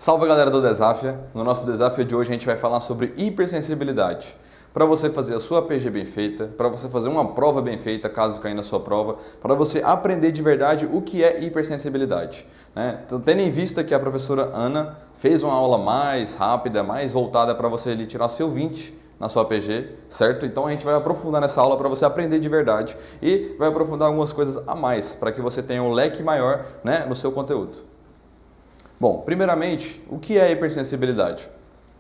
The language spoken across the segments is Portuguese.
Salve galera do Desafia! No nosso desafio de hoje a gente vai falar sobre hipersensibilidade. Para você fazer a sua PG bem feita, para você fazer uma prova bem feita, caso caia na sua prova, para você aprender de verdade o que é hipersensibilidade. Né? Então, tendo em vista que a professora Ana fez uma aula mais rápida, mais voltada para você ali tirar seu 20 na sua PG, certo? Então a gente vai aprofundar nessa aula para você aprender de verdade e vai aprofundar algumas coisas a mais para que você tenha um leque maior, né, no seu conteúdo. Bom, primeiramente, o que é a hipersensibilidade?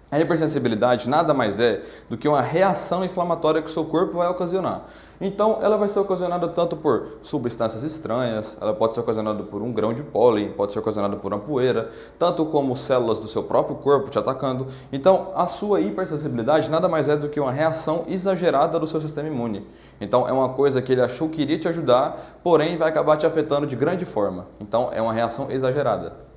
A hipersensibilidade nada mais é do que uma reação inflamatória que o seu corpo vai ocasionar. Então, ela vai ser ocasionada tanto por substâncias estranhas, ela pode ser ocasionada por um grão de pólen, pode ser ocasionada por uma poeira, tanto como células do seu próprio corpo te atacando. Então, a sua hipersensibilidade nada mais é do que uma reação exagerada do seu sistema imune. Então, é uma coisa que ele achou que iria te ajudar, porém vai acabar te afetando de grande forma. Então, é uma reação exagerada.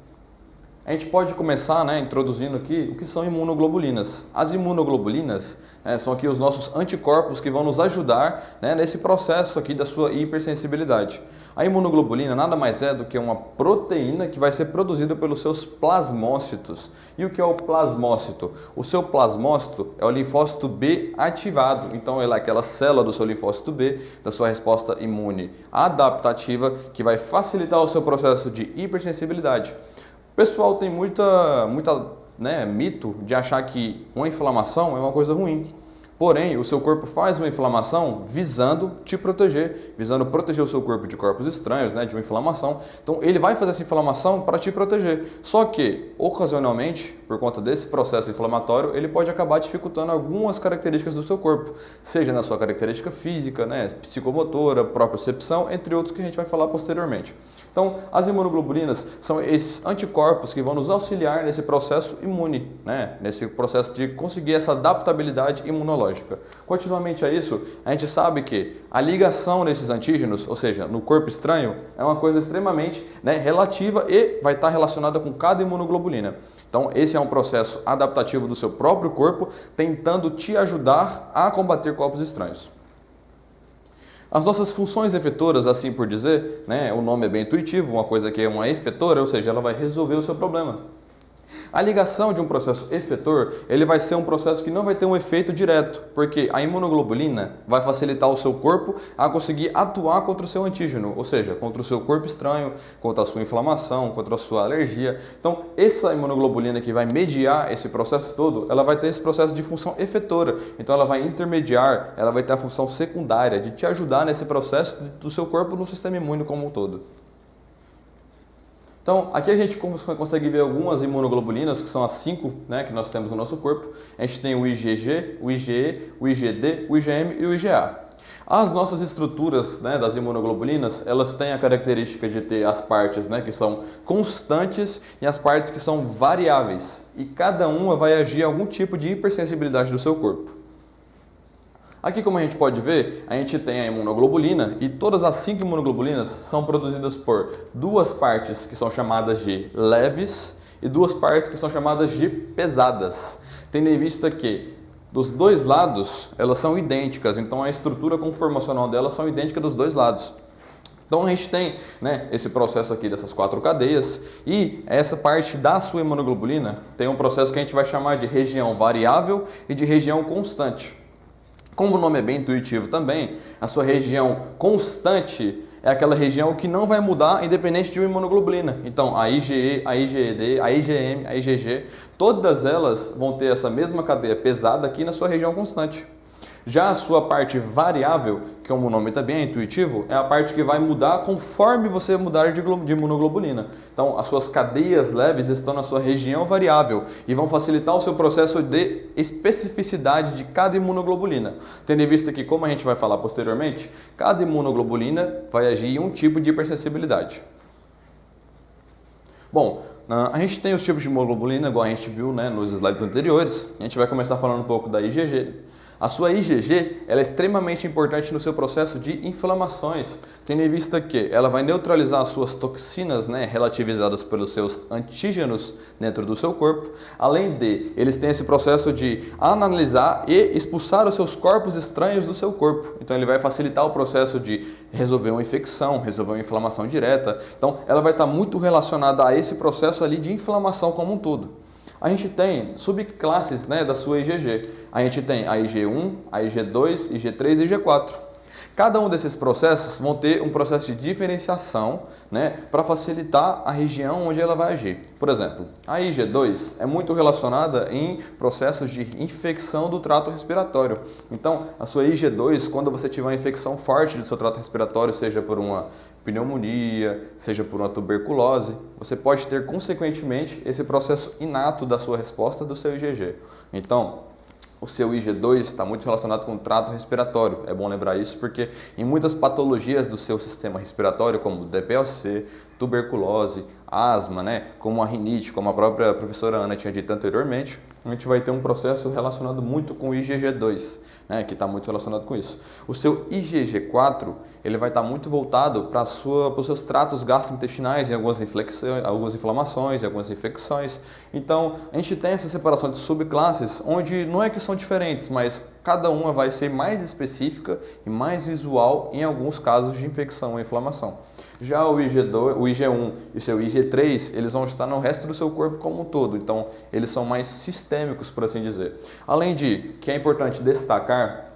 A gente pode começar, introduzindo aqui o que são imunoglobulinas. As imunoglobulinas são aqui os nossos anticorpos que vão nos ajudar, nesse processo aqui da sua hipersensibilidade. A imunoglobulina nada mais é do que uma proteína que vai ser produzida pelos seus plasmócitos. E o que é o plasmócito? O seu plasmócito é o linfócito B ativado. Então, ele é aquela célula do seu linfócito B, da sua resposta imune adaptativa, que vai facilitar o seu processo de hipersensibilidade. O pessoal tem muita mito de achar que uma inflamação é uma coisa ruim. Porém, o seu corpo faz uma inflamação visando te proteger, visando proteger o seu corpo de corpos estranhos, de uma inflamação. Então, ele vai fazer essa inflamação para te proteger. Só que, ocasionalmente, por conta desse processo inflamatório, ele pode acabar dificultando algumas características do seu corpo, seja na sua característica física, psicomotora, propriocepção, entre outros que a gente vai falar posteriormente. Então, as imunoglobulinas são esses anticorpos que vão nos auxiliar nesse processo imune, nesse processo de conseguir essa adaptabilidade imunológica. Continuamente a isso, a gente sabe que a ligação desses antígenos, ou seja, no corpo estranho, é uma coisa extremamente relativa e vai estar relacionada com cada imunoglobulina. Então, esse é um processo adaptativo do seu próprio corpo, tentando te ajudar a combater corpos estranhos. As nossas funções efetoras, assim por dizer, o nome é bem intuitivo, uma coisa que é uma efetora, ou seja, ela vai resolver o seu problema. A ligação de um processo efetor, ele vai ser um processo que não vai ter um efeito direto, porque a imunoglobulina vai facilitar o seu corpo a conseguir atuar contra o seu antígeno, ou seja, contra o seu corpo estranho, contra a sua inflamação, contra a sua alergia. Então, essa imunoglobulina que vai mediar esse processo todo, ela vai ter esse processo de função efetora. Então, ela vai intermediar, ela vai ter a função secundária de te ajudar nesse processo do seu corpo no sistema imune como um todo. Então, aqui a gente consegue ver algumas imunoglobulinas, que são as 5 que nós temos no nosso corpo. A gente tem o IgG, o IgE, o IgD, o IgM e o IgA. As nossas estruturas das imunoglobulinas, elas têm a característica de ter as partes que são constantes e as partes que são variáveis. E cada uma vai agir a algum tipo de hipersensibilidade do seu corpo. Aqui, como a gente pode ver, a gente tem a imunoglobulina e todas as 5 imunoglobulinas são produzidas por duas partes que são chamadas de leves e duas partes que são chamadas de pesadas. Tendo em vista que dos dois lados elas são idênticas, então a estrutura conformacional delas são idêntica dos dois lados. Então a gente tem esse processo aqui dessas 4 cadeias e essa parte da sua imunoglobulina tem um processo que a gente vai chamar de região variável e de região constante. Como o nome é bem intuitivo também, a sua região constante é aquela região que não vai mudar independente de uma imunoglobulina. Então, a IgE, a IgD, a IgM, a IgG, todas elas vão ter essa mesma cadeia pesada aqui na sua região constante. Já a sua parte variável, que como o nome também é intuitivo, é a parte que vai mudar conforme você mudar de imunoglobulina. Então, as suas cadeias leves estão na sua região variável e vão facilitar o seu processo de especificidade de cada imunoglobulina. Tendo em vista que, como a gente vai falar posteriormente, cada imunoglobulina vai agir em um tipo de hipersensibilidade. Bom, a gente tem os tipos de imunoglobulina, igual a gente viu nos slides anteriores. A gente vai começar falando um pouco da IgG. A sua IgG ela é extremamente importante no seu processo de inflamações, tendo em vista que ela vai neutralizar as suas toxinas, né, relativizadas pelos seus antígenos dentro do seu corpo. Além de, eles têm esse processo de analisar e expulsar os seus corpos estranhos do seu corpo. Então ele vai facilitar o processo de resolver uma infecção, resolver uma inflamação direta. Então ela vai estar muito relacionada a esse processo ali de inflamação como um todo. A gente tem subclasses, né, da sua IgG. A gente tem a IG1, a IG2, IG3 e IG4. Cada um desses processos vão ter um processo de diferenciação, né, para facilitar a região onde ela vai agir. Por exemplo, a IG2 é muito relacionada em processos de infecção do trato respiratório. Então, a sua IG2, quando você tiver uma infecção forte do seu trato respiratório, seja por uma pneumonia, seja por uma tuberculose, você pode ter consequentemente esse processo inato da sua resposta do seu IgG. Então, o seu IG2 está muito relacionado com o trato respiratório. É bom lembrar isso porque em muitas patologias do seu sistema respiratório, como DPLC, tuberculose, asma, né, como a rinite, como a própria professora Ana tinha dito anteriormente, a gente vai ter um processo relacionado muito com o IgG2, né, que está muito relacionado com isso. O seu IgG4 ele vai estar muito voltado para os seus tratos gastrointestinais, em algumas inflamações, em algumas infecções. Então, a gente tem essa separação de subclasses, onde não é que são diferentes, mas cada uma vai ser mais específica e mais visual em alguns casos de infecção ou inflamação. Já o IG2, o IG1 e o seu IG3, eles vão estar no resto do seu corpo como um todo, então eles são mais sistêmicos, por assim dizer. Além de que é importante destacar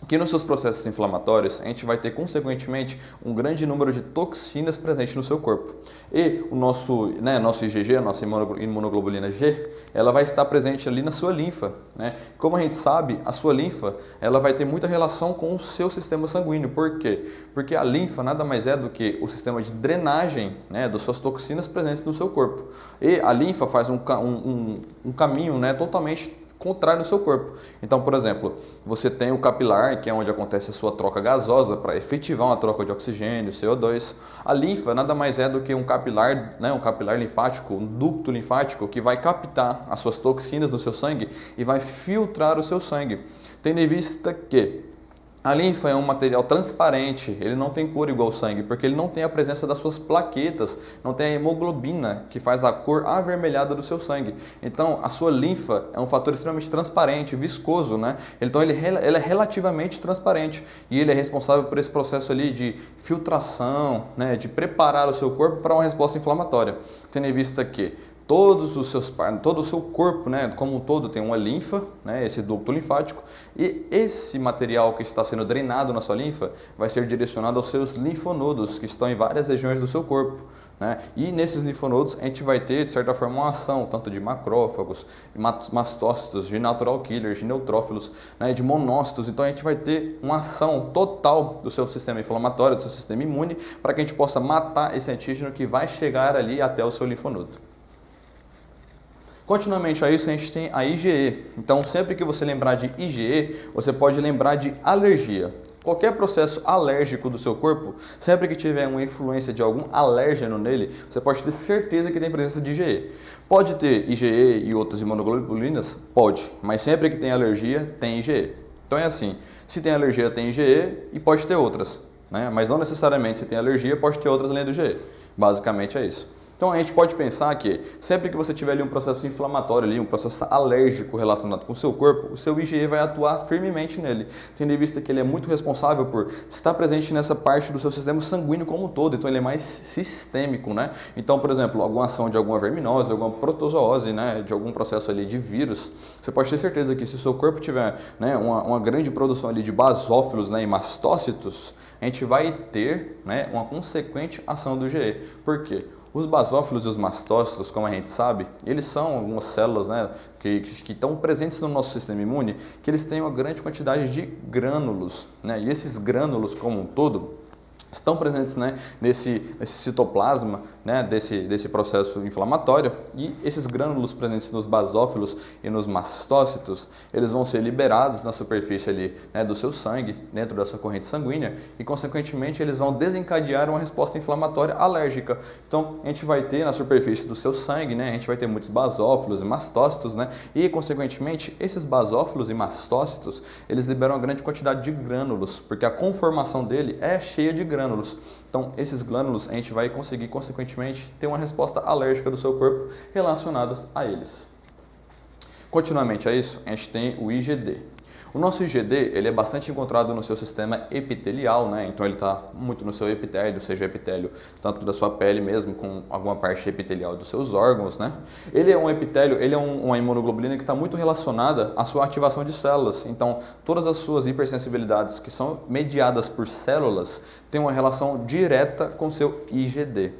que nos seus processos inflamatórios a gente vai ter consequentemente um grande número de toxinas presentes no seu corpo. E o nosso IgG, a nossa imunoglobulina G, ela vai estar presente ali na sua linfa, né? Como a gente sabe, a sua linfa ela vai ter muita relação com o seu sistema sanguíneo. Por quê? Porque a linfa nada mais é do que o sistema de drenagem, né, das suas toxinas presentes no seu corpo. E a linfa faz um caminho, né, totalmente contrário no seu corpo. Então, por exemplo, você tem o capilar, que é onde acontece a sua troca gasosa para efetivar uma troca de oxigênio, CO2. A linfa nada mais é do que um capilar, né, um capilar linfático, um ducto linfático que vai captar as suas toxinas no seu sangue e vai filtrar o seu sangue. Tendo em vista que a linfa é um material transparente, ele não tem cor igual ao sangue, porque ele não tem a presença das suas plaquetas, não tem a hemoglobina, que faz a cor avermelhada do seu sangue. Então, a sua linfa é um fator extremamente transparente, viscoso, né? Então, ele é relativamente transparente e ele é responsável por esse processo ali de filtração, né? De preparar o seu corpo para uma resposta inflamatória. Tendo em vista que todo o seu corpo, né, como um todo, tem uma linfa, né, esse ducto linfático, e esse material que está sendo drenado na sua linfa vai ser direcionado aos seus linfonodos, que estão em várias regiões do seu corpo, né? E nesses linfonodos a gente vai ter, de certa forma, uma ação tanto de macrófagos, mastócitos, de natural killers, de neutrófilos, né, de monócitos. Então a gente vai ter uma ação total do seu sistema inflamatório, do seu sistema imune, para que a gente possa matar esse antígeno que vai chegar ali até o seu linfonodo. Continuamente a isso, a gente tem a IgE. Então, sempre que você lembrar de IgE, você pode lembrar de alergia. Qualquer processo alérgico do seu corpo, sempre que tiver uma influência de algum alérgeno nele, você pode ter certeza que tem presença de IgE. Pode ter IgE e outras imunoglobulinas? Pode, mas sempre que tem alergia, tem IgE. Então é assim, se tem alergia, tem IgE e pode ter outras, né? Mas não necessariamente se tem alergia, pode ter outras além do IgE. Basicamente é isso. Então a gente pode pensar que sempre que você tiver ali um processo inflamatório, ali, um processo alérgico relacionado com o seu corpo, o seu IgE vai atuar firmemente nele, tendo em vista que ele é muito responsável por estar presente nessa parte do seu sistema sanguíneo como um todo, então ele é mais sistêmico, né? Então, por exemplo, alguma ação de alguma verminose, alguma protozoose, né, de algum processo ali de vírus, você pode ter certeza que se o seu corpo tiver, né, uma grande produção ali de basófilos, né, e mastócitos, a gente vai ter, né, uma consequente ação do IgE. Por quê? Os basófilos e os mastócitos, como a gente sabe, eles são algumas células, né, que estão presentes no nosso sistema imune, que eles têm uma grande quantidade de grânulos, né, e esses grânulos como um todo, estão presentes, né, nesse citoplasma, né, desse processo inflamatório, e esses grânulos presentes nos basófilos e nos mastócitos, eles vão ser liberados na superfície ali, né, do seu sangue, dentro da sua corrente sanguínea, e consequentemente eles vão desencadear uma resposta inflamatória alérgica. Então a gente vai ter na superfície do seu sangue, né, a gente vai ter muitos basófilos e mastócitos, né, e consequentemente esses basófilos e mastócitos, eles liberam uma grande quantidade de grânulos, porque a conformação dele é cheia de grânulos. Então, esses glândulos a gente vai conseguir, consequentemente, ter uma resposta alérgica do seu corpo relacionadas a eles. Continuamente a isso, a gente tem o IgD. O nosso IgD, ele é bastante encontrado no seu sistema epitelial, né? Então ele está muito no seu epitélio, seja epitélio tanto da sua pele mesmo, com alguma parte epitelial dos seus órgãos, né? Ele é um epitélio, ele é uma imunoglobulina que está muito relacionada à sua ativação de células. Então, todas as suas hipersensibilidades que são mediadas por células têm uma relação direta com o seu IgD.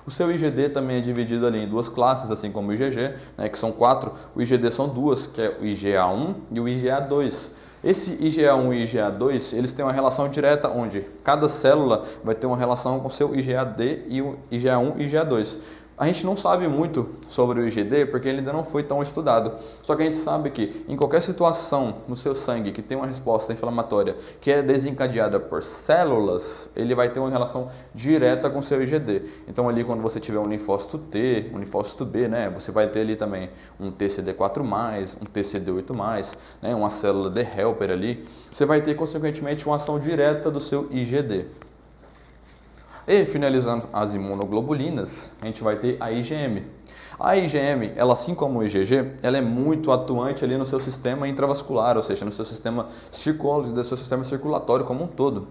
O seu IgD também é dividido ali em duas classes, assim como o IgG, né, que são 4. O IgD são duas, que é o IgA1 e o IgA2. Esse IgA1 e IgA2, eles têm uma relação direta, onde cada célula vai ter uma relação com o seu IgAD e o IgA1 e IgA2. A gente não sabe muito sobre o IgD porque ele ainda não foi tão estudado. Só que a gente sabe que em qualquer situação no seu sangue que tem uma resposta inflamatória que é desencadeada por células, ele vai ter uma relação direta com o seu IgD. Então ali quando você tiver um linfócito T, um linfócito B, né, você vai ter ali também um TCD4+, um TCD8+, né, uma célula de helper ali. Você vai ter consequentemente uma ação direta do seu IgD. E finalizando as imunoglobulinas, a gente vai ter a IgM. A IgM, ela assim como o IgG, ela é muito atuante ali no seu sistema intravascular, ou seja, no seu sistema circulatório como um todo.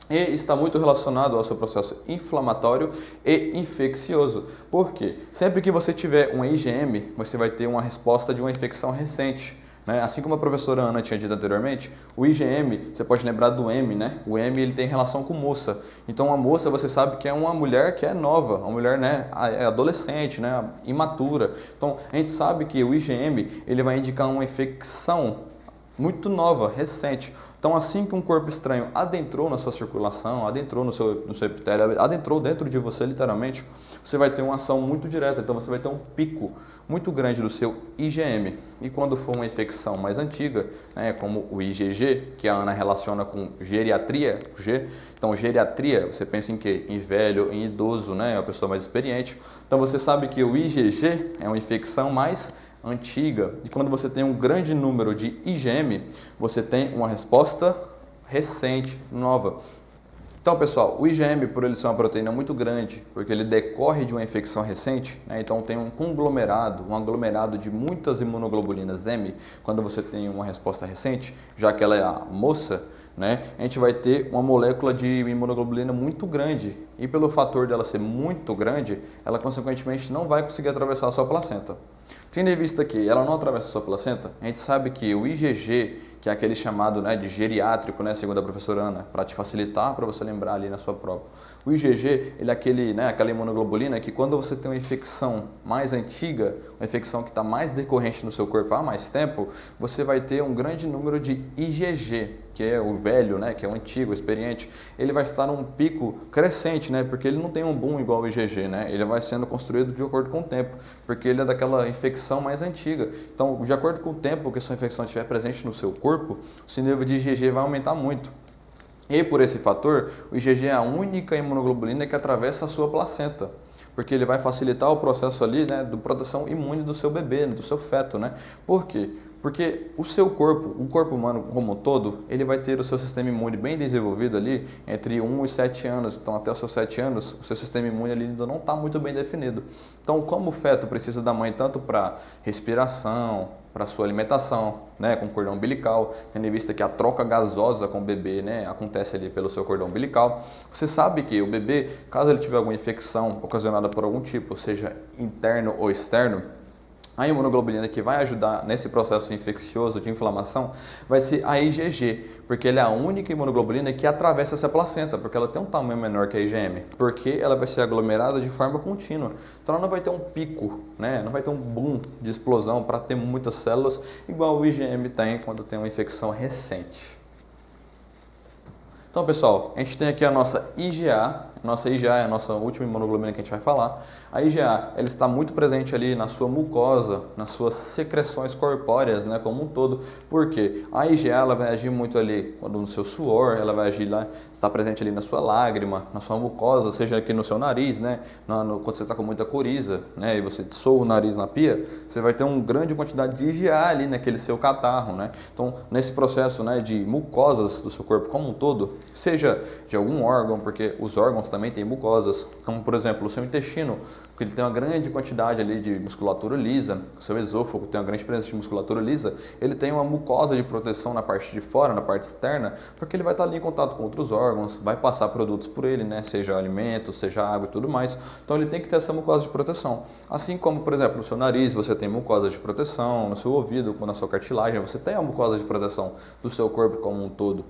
E está muito relacionado ao seu processo inflamatório e infeccioso. Por quê? Sempre que você tiver uma IgM, você vai ter uma resposta de uma infecção recente. Assim como a professora Ana tinha dito anteriormente, o IgM, você pode lembrar do M, né? O M ele tem relação com moça. Então a moça você sabe que é uma mulher que é nova, uma mulher, né, adolescente, né, imatura. Então a gente sabe que o IgM ele vai indicar uma infecção muito nova, recente. Então, assim que um corpo estranho adentrou na sua circulação, adentrou no seu epitélio, adentrou dentro de você literalmente, você vai ter uma ação muito direta. Então, você vai ter um pico muito grande do seu IgM. E quando for uma infecção mais antiga, né, como o IgG, que a Ana relaciona com geriatria, G. Então, geriatria, você pensa em quê? Em velho, em idoso, né, uma pessoa mais experiente. Então, você sabe que o IgG é uma infecção mais antiga, e quando você tem um grande número de IgM, você tem uma resposta recente, nova. Então, pessoal, o IgM, por ele ser uma proteína muito grande, porque ele decorre de uma infecção recente, né? Então tem um aglomerado de muitas imunoglobulinas M, quando você tem uma resposta recente, já que ela é a moça, né? A gente vai ter uma molécula de imunoglobulina muito grande, e pelo fator dela ser muito grande, ela consequentemente não vai conseguir atravessar a sua placenta. Tendo em vista que ela não atravessa a sua placenta, a gente sabe que o IgG, que é aquele chamado, né, de geriátrico, né, segundo a professora Ana, para te facilitar, para você lembrar ali na sua prova. O IgG, ele é aquele, né, aquela imunoglobulina que quando você tem uma infecção mais antiga, uma infecção que está mais decorrente no seu corpo há mais tempo, você vai ter um grande número de IgG, que é o velho, né, que é o antigo, o experiente. Ele vai estar num pico crescente, né, porque ele não tem um boom igual o IgG, né, ele vai sendo construído de acordo com o tempo, porque ele é daquela infecção mais antiga. Então, de acordo com o tempo que a sua infecção estiver presente no seu corpo, o seu nível de IgG vai aumentar muito. E por esse fator, o IgG é a única imunoglobulina que atravessa a sua placenta, porque ele vai facilitar o processo ali, né, de proteção imune do seu bebê, do seu feto, né? Por quê? Porque o seu corpo, o corpo humano como um todo, ele vai ter o seu sistema imune bem desenvolvido ali entre 1 e 7 anos. Então, até os seus 7 anos, o seu sistema imune ali ainda não está muito bem definido. Então, como o feto precisa da mãe tanto para respiração, para sua alimentação, né, com o cordão umbilical, tendo em vista que a troca gasosa com o bebê, né, acontece ali pelo seu cordão umbilical, você sabe que o bebê, caso ele tiver alguma infecção ocasionada por algum tipo, seja interno ou externo, a imunoglobulina que vai ajudar nesse processo infeccioso de inflamação vai ser a IgG, porque ela é a única imunoglobulina que atravessa essa placenta, porque ela tem um tamanho menor que a IgM, porque ela vai ser aglomerada de forma contínua. Então ela não vai ter um pico, né? Não vai ter um boom de explosão para ter muitas células, igual o IgM tem quando tem uma infecção recente. Então, pessoal, a gente tem aqui a nossa IgA. Nossa IgA é a nossa última imunoglobulina que a gente vai falar. A IgA, ela está muito presente ali na sua mucosa, nas suas secreções corpóreas, né, como um todo. Por quê? A IgA, ela vai agir muito ali quando no seu suor, ela vai agir lá, está presente ali na sua lágrima, na sua mucosa, seja aqui no seu nariz, né, quando você está com muita coriza, né, e você soa o nariz na pia, você vai ter uma grande quantidade de IgA ali naquele seu catarro, né. Então, nesse processo, né, de mucosas do seu corpo como um todo, seja de algum órgão, porque os órgãos também têm mucosas, como por exemplo o seu intestino, que ele tem uma grande quantidade ali de musculatura lisa, o seu esôfago tem uma grande presença de musculatura lisa, ele tem uma mucosa de proteção na parte de fora, na parte externa, porque ele vai estar ali em contato com outros órgãos, vai passar produtos por ele, né, seja alimentos, seja água e tudo mais, então ele tem que ter essa mucosa de proteção. Assim como, por exemplo, no seu nariz você tem mucosa de proteção, no seu ouvido, na sua cartilagem, você tem a mucosa de proteção do seu corpo como um todo.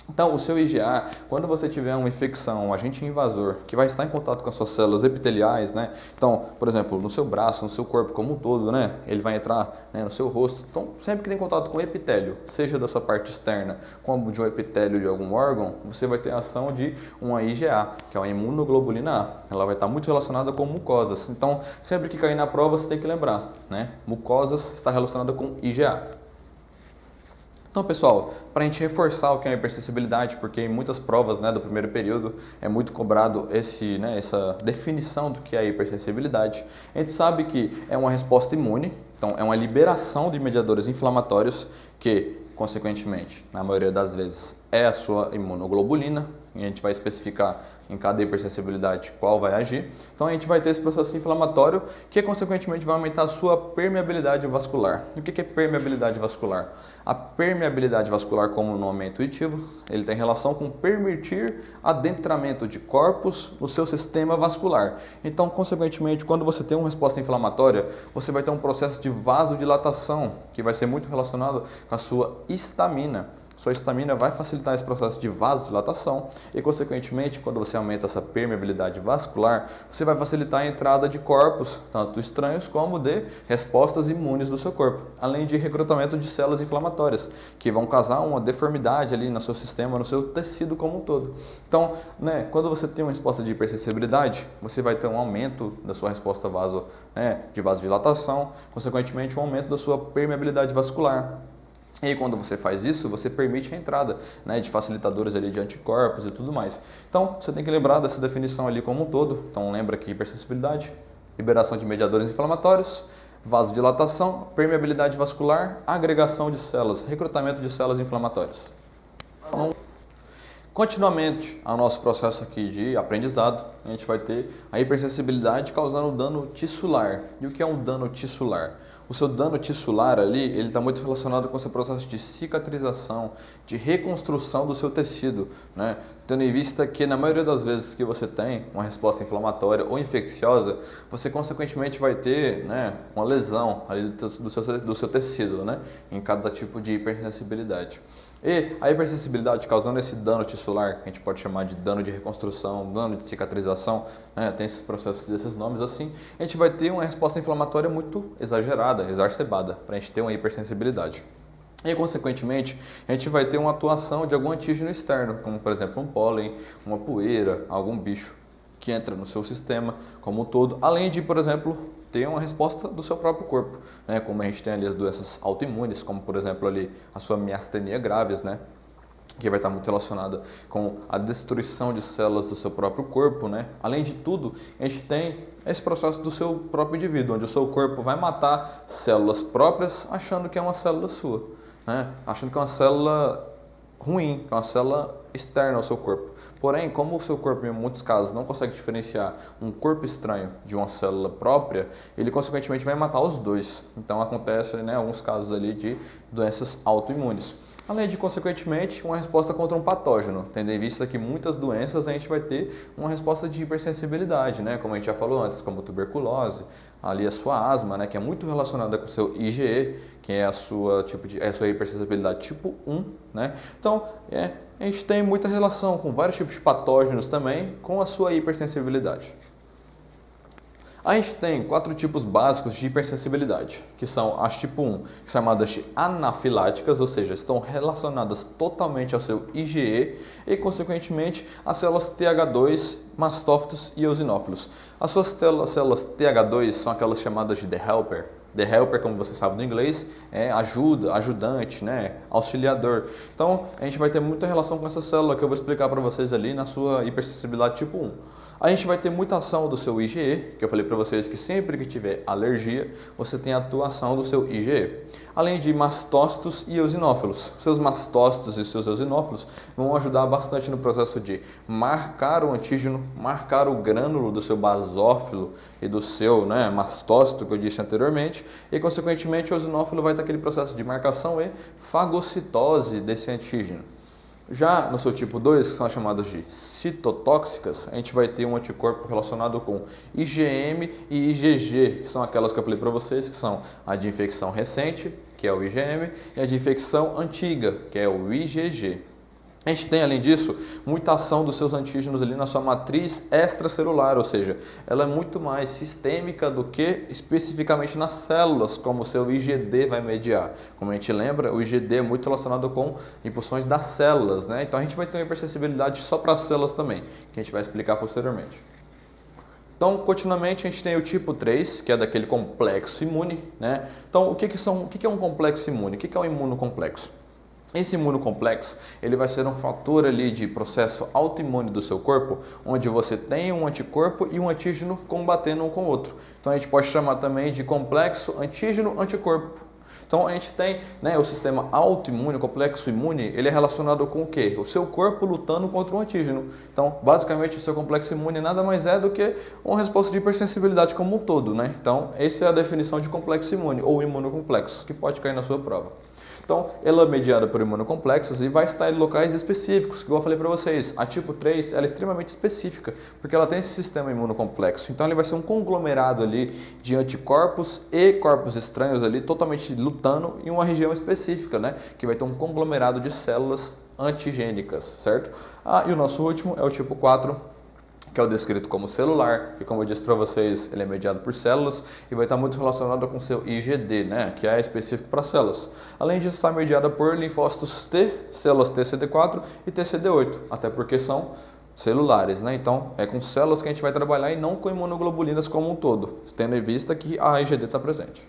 Então, o seu IgA, quando você tiver uma infecção, um agente invasor, que vai estar em contato com as suas células epiteliais, né? Então, por exemplo, no seu braço, no seu corpo como um todo, né? Ele vai entrar, né, no seu rosto. Então, sempre que tem contato com epitélio, seja da sua parte externa, como de um epitélio de algum órgão, você vai ter a ação de uma IgA, que é uma imunoglobulina A. Ela vai estar muito relacionada com mucosas. Então, sempre que cair na prova, você tem que lembrar, né? Mucosas está relacionada com IgA. Então, pessoal, para a gente reforçar o que é a hipersensibilidade, porque em muitas provas, né, do primeiro período é muito cobrado essa definição do que é a hipersensibilidade, a gente sabe que é uma resposta imune, então é uma liberação de mediadores inflamatórios que, consequentemente, na maioria das vezes, é a sua imunoglobulina, e a gente vai especificar em cada hipersensibilidade qual vai agir. Então a gente vai ter esse processo inflamatório que, consequentemente, vai aumentar a sua permeabilidade vascular. E o que é permeabilidade vascular? A permeabilidade vascular, como o nome é intuitivo, ele tem relação com permitir adentramento de corpos no seu sistema vascular. Então, consequentemente, quando você tem uma resposta inflamatória, você vai ter um processo de vasodilatação, que vai ser muito relacionado com a sua histamina. Sua histamina vai facilitar esse processo de vasodilatação e, consequentemente, quando você aumenta essa permeabilidade vascular, você vai facilitar a entrada de corpos, tanto estranhos como de respostas imunes do seu corpo, além de recrutamento de células inflamatórias, que vão causar uma deformidade ali no seu sistema, no seu tecido como um todo. Então, né, quando você tem uma resposta de hipersensibilidade, você vai ter um aumento da sua resposta de vasodilatação, consequentemente, um aumento da sua permeabilidade vascular. E quando você faz isso, você permite a entrada, né, de facilitadores ali de anticorpos e tudo mais. Então, você tem que lembrar dessa definição ali como um todo. Então, lembra que hipersensibilidade, liberação de mediadores inflamatórios, vasodilatação, permeabilidade vascular, agregação de células, recrutamento de células inflamatórias. Então, continuamente ao nosso processo aqui de aprendizado, a gente vai ter a hipersensibilidade causando dano tissular. E o que é um dano tissular? O seu dano tissular ali, ele está muito relacionado com o seu processo de cicatrização, de reconstrução do seu tecido, né? Tendo em vista que na maioria das vezes que você tem uma resposta inflamatória ou infecciosa, você consequentemente vai ter, né, uma lesão ali do seu tecido, né, em cada tipo de hipersensibilidade. E a hipersensibilidade causando esse dano tissular, que a gente pode chamar de dano de reconstrução, dano de cicatrização, né, tem esses processos desses nomes assim, a gente vai ter uma resposta inflamatória muito exagerada, exacerbada, para a gente ter uma hipersensibilidade. E, consequentemente, a gente vai ter uma atuação de algum antígeno externo, como, por exemplo, um pólen, uma poeira, algum bicho que entra no seu sistema como um todo, além de, por exemplo, ter uma resposta do seu próprio corpo, né? Como a gente tem ali as doenças autoimunes, como, por exemplo, ali a sua miastenia graves, né? Que vai estar muito relacionada com a destruição de células do seu próprio corpo, né? Além de tudo, a gente tem esse processo do seu próprio indivíduo, onde o seu corpo vai matar células próprias achando que é uma célula sua, né? Achando que é uma célula ruim, que é uma célula externa ao seu corpo. Porém, como o seu corpo, em muitos casos, não consegue diferenciar um corpo estranho de uma célula própria, ele, consequentemente, vai matar os dois. Então, acontece, né, alguns casos ali de doenças autoimunes. Além de, consequentemente, uma resposta contra um patógeno, tendo em vista que muitas doenças a gente vai ter uma resposta de hipersensibilidade, né? Como a gente já falou antes, como tuberculose, ali a sua asma, né? Que é muito relacionada com o seu IgE, que é a sua hipersensibilidade tipo 1, né? Então, a gente tem muita relação com vários tipos de patógenos também com a sua hipersensibilidade. A gente tem 4 tipos básicos de hipersensibilidade, que são as tipo 1, chamadas de anafiláticas, ou seja, estão relacionadas totalmente ao seu IgE e, consequentemente, às células TH2, mastófitos e eosinófilos. As suas células TH2 são aquelas chamadas de The Helper. The Helper, como você sabe do inglês, é ajuda, ajudante, né? Auxiliador. Então, a gente vai ter muita relação com essa célula que eu vou explicar para vocês ali na sua hipersensibilidade tipo 1. A gente vai ter muita ação do seu IgE, que eu falei para vocês que sempre que tiver alergia, você tem atuação do seu IgE. Além de mastócitos e eosinófilos. Seus mastócitos e seus eosinófilos vão ajudar bastante no processo de marcar o antígeno, marcar o grânulo do seu basófilo e do seu mastócito, que eu disse anteriormente, e consequentemente o eosinófilo vai ter aquele processo de marcação e fagocitose desse antígeno. Já no seu tipo 2, que são as chamadas de citotóxicas, a gente vai ter um anticorpo relacionado com IgM e IgG, que são aquelas que eu falei para vocês, que são a de infecção recente, que é o IgM, e a de infecção antiga, que é o IgG. A gente tem, além disso, muita ação dos seus antígenos ali na sua matriz extracelular, ou seja, ela é muito mais sistêmica do que especificamente nas células, como o seu IgD vai mediar. Como a gente lembra, o IgD é muito relacionado com impulsões das células, né? Então a gente vai ter uma hipersensibilidade só para as células também, que a gente vai explicar posteriormente. Então, continuamente, a gente tem o tipo 3, que é daquele complexo imune, né? Então, o que é um complexo imune? O que é um imunocomplexo? Esse imunocomplexo, ele vai ser um fator ali de processo autoimune do seu corpo, onde você tem um anticorpo e um antígeno combatendo um com o outro. Então a gente pode chamar também de complexo antígeno-anticorpo. Então a gente tem o sistema autoimune, o complexo imune, ele é relacionado com o quê? O seu corpo lutando contra um antígeno. Então, basicamente, o seu complexo imune nada mais é do que uma resposta de hipersensibilidade como um todo, né? Então, essa é a definição de complexo imune ou imunocomplexo, que pode cair na sua prova. Então, ela é mediada por imunocomplexos e vai estar em locais específicos, que eu falei para vocês. A tipo 3 ela é extremamente específica, porque ela tem esse sistema imunocomplexo. Então, ele vai ser um conglomerado ali de anticorpos e corpos estranhos ali, totalmente lutando em uma região específica, né? Que vai ter um conglomerado de células antigênicas, certo? E o nosso último é o tipo 4, que é o descrito como celular, e como eu disse para vocês, ele é mediado por células e vai estar muito relacionado com o seu IgD, né, que é específico para células. Além disso, está mediada por linfócitos T, células TCD4 e TCD8, até porque são celulares, né? Então, é com células que a gente vai trabalhar e não com imunoglobulinas como um todo, tendo em vista que a IgD está presente.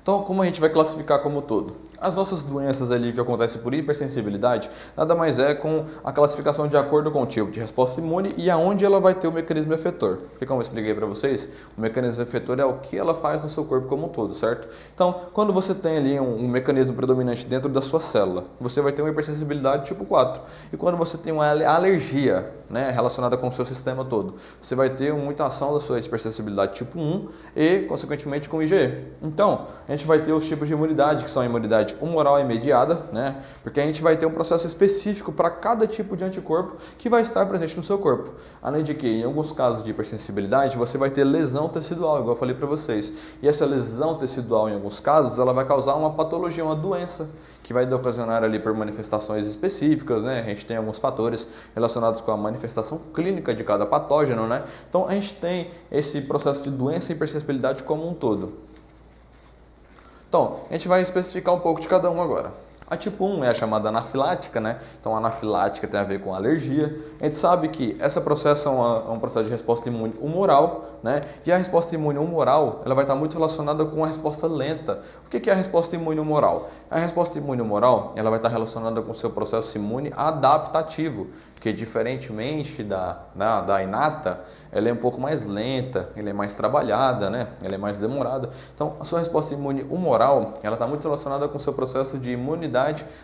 Então, como a gente vai classificar como um todo? As nossas doenças ali que acontecem por hipersensibilidade, nada mais é com a classificação de acordo com o tipo de resposta imune e aonde ela vai ter o mecanismo efetor. Porque como eu expliquei para vocês, o mecanismo efetor é o que ela faz no seu corpo como um todo, certo? Então, quando você tem ali um mecanismo predominante dentro da sua célula, você vai ter uma hipersensibilidade tipo 4. E quando você tem uma alergia, né, relacionada com o seu sistema todo, você vai ter muita ação da sua hipersensibilidade tipo 1 e, consequentemente, com IgE. Então, a gente vai ter os tipos de imunidade, que são a imunidade humoral imediata, né? Porque a gente vai ter um processo específico para cada tipo de anticorpo que vai estar presente no seu corpo. Além de que, em alguns casos de hipersensibilidade, você vai ter lesão tecidual, igual eu falei para vocês. E essa lesão tecidual, em alguns casos, ela vai causar uma patologia, uma doença, que vai ocasionar ali por manifestações específicas, né? A gente tem alguns fatores relacionados com a manifestação clínica de cada patógeno, né? Então, a gente tem esse processo de doença e hipersensibilidade como um todo. Então, a gente vai especificar um pouco de cada um agora. A tipo 1 é a chamada anafilática, né? Então, a anafilática tem a ver com alergia. A gente sabe que esse processo é um processo de resposta imune humoral, né? E a resposta imune humoral, ela vai estar muito relacionada com a resposta lenta. O que é a resposta imune humoral? A resposta imune humoral, ela vai estar relacionada com o seu processo imune adaptativo, que diferentemente da inata, ela é um pouco mais lenta, ela é mais trabalhada, né? Ela é mais demorada. Então, a sua resposta imune humoral, ela está muito relacionada com o seu processo de imunidade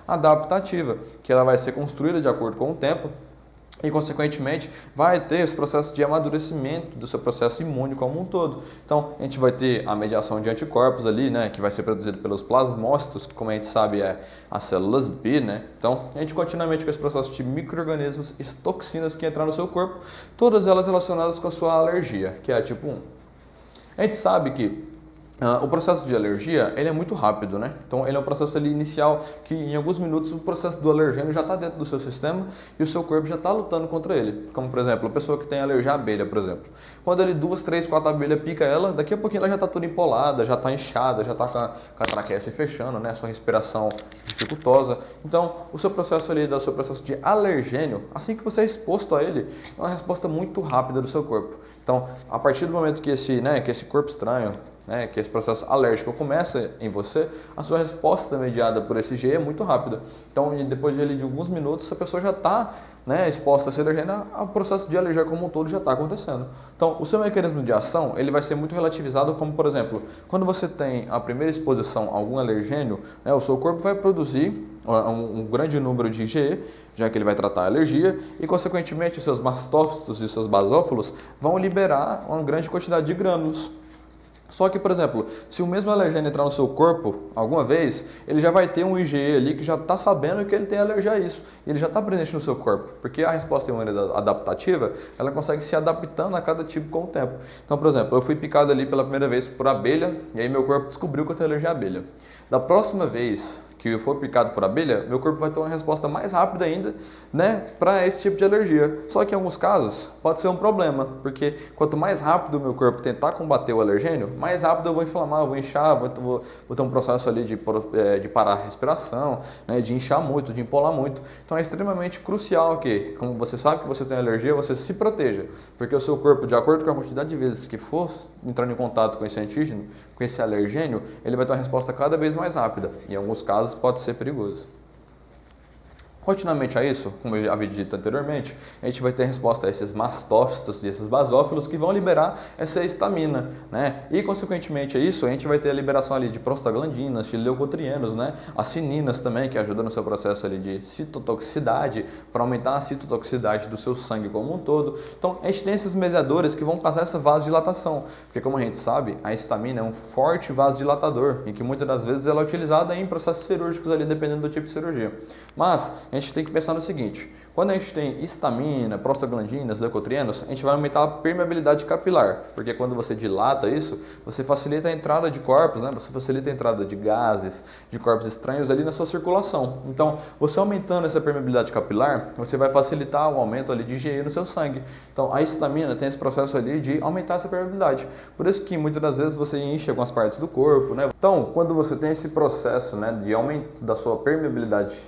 adaptativa, que ela vai ser construída de acordo com o tempo e, consequentemente, vai ter esse processo de amadurecimento do seu processo imune como um todo. Então, a gente vai ter a mediação de anticorpos ali, né, que vai ser produzido pelos plasmócitos, que, como a gente sabe, é as células B, né? Então, a gente continuamente com esse processo de micro-organismos e toxinas que entram no seu corpo, todas elas relacionadas com a sua alergia, que é a tipo 1. A gente sabe que O processo de alergia, ele é muito rápido, né? Então, ele é um processo ali inicial que em alguns minutos o processo do alergênio já está dentro do seu sistema e o seu corpo já está lutando contra ele. Como, por exemplo, a pessoa que tem alergia à abelha, por exemplo. Quando ele 2, 3, 4 abelhas pica ela, daqui a pouquinho ela já está toda empolada, já está inchada, já está com a traqueia se fechando, né? A sua respiração dificultosa. Então, o seu processo ali, o seu processo de alergênio, assim que você é exposto a ele, é uma resposta muito rápida do seu corpo. Então, a partir do momento que esse corpo estranho, que esse processo alérgico começa em você, a sua resposta mediada por esse G é muito rápida. Então, depois de alguns minutos, a pessoa já está exposta a ser alergênica, o processo de alergia como um todo já está acontecendo. Então, o seu mecanismo de ação ele vai ser muito relativizado, como por exemplo, quando você tem a primeira exposição a algum alergênio, o seu corpo vai produzir um grande número de IgE, já que ele vai tratar a alergia, e consequentemente os seus mastócitos e os seus basófilos vão liberar uma grande quantidade de grânulos. Só que, por exemplo, se o mesmo alergênio entrar no seu corpo alguma vez, ele já vai ter um IgE ali que já está sabendo que ele tem alergia a isso. E ele já está presente no seu corpo, porque a resposta imune adaptativa, ela consegue se adaptando a cada tipo com o tempo. Então, por exemplo, eu fui picado ali pela primeira vez por abelha, e aí meu corpo descobriu que eu tenho alergia à abelha. Da próxima vez que eu for picado por abelha, meu corpo vai ter uma resposta mais rápida ainda, para esse tipo de alergia. Só que em alguns casos pode ser um problema, porque quanto mais rápido o meu corpo tentar combater o alergênio, mais rápido eu vou inflamar, eu vou inchar, vou ter um processo ali de parar a respiração, de inchar muito, de empolar muito. Então é extremamente crucial que, como você sabe que você tem alergia, você se proteja, porque o seu corpo, de acordo com a quantidade de vezes que for entrando em contato com esse antígeno, com esse alergênio, ele vai ter uma resposta cada vez mais rápida. Em alguns casos pode ser perigoso. Continuamente a isso, como eu havia dito anteriormente, a gente vai ter resposta a esses mastócitos e esses basófilos que vão liberar essa histamina, E consequentemente a isso, a gente vai ter a liberação ali de prostaglandinas, de leucotrienos, As cininas também, que ajudam no seu processo ali de citotoxicidade, para aumentar a citotoxicidade do seu sangue como um todo. Então, a gente tem esses mediadores que vão causar essa vasodilatação, porque como a gente sabe, a histamina é um forte vasodilatador, e que muitas das vezes ela é utilizada em processos cirúrgicos ali, dependendo do tipo de cirurgia. Mas, a gente tem que pensar no seguinte, quando a gente tem histamina, prostaglandinas, leucotrienos, a gente vai aumentar a permeabilidade capilar, porque quando você dilata isso, você facilita a entrada de corpos, você facilita a entrada de gases, de corpos estranhos ali na sua circulação. Então, você aumentando essa permeabilidade capilar, você vai facilitar o aumento ali de IgE no seu sangue. Então, a histamina tem esse processo ali de aumentar essa permeabilidade. Por isso que muitas das vezes você enche algumas partes do corpo, Então, quando você tem esse processo, de aumento da sua permeabilidade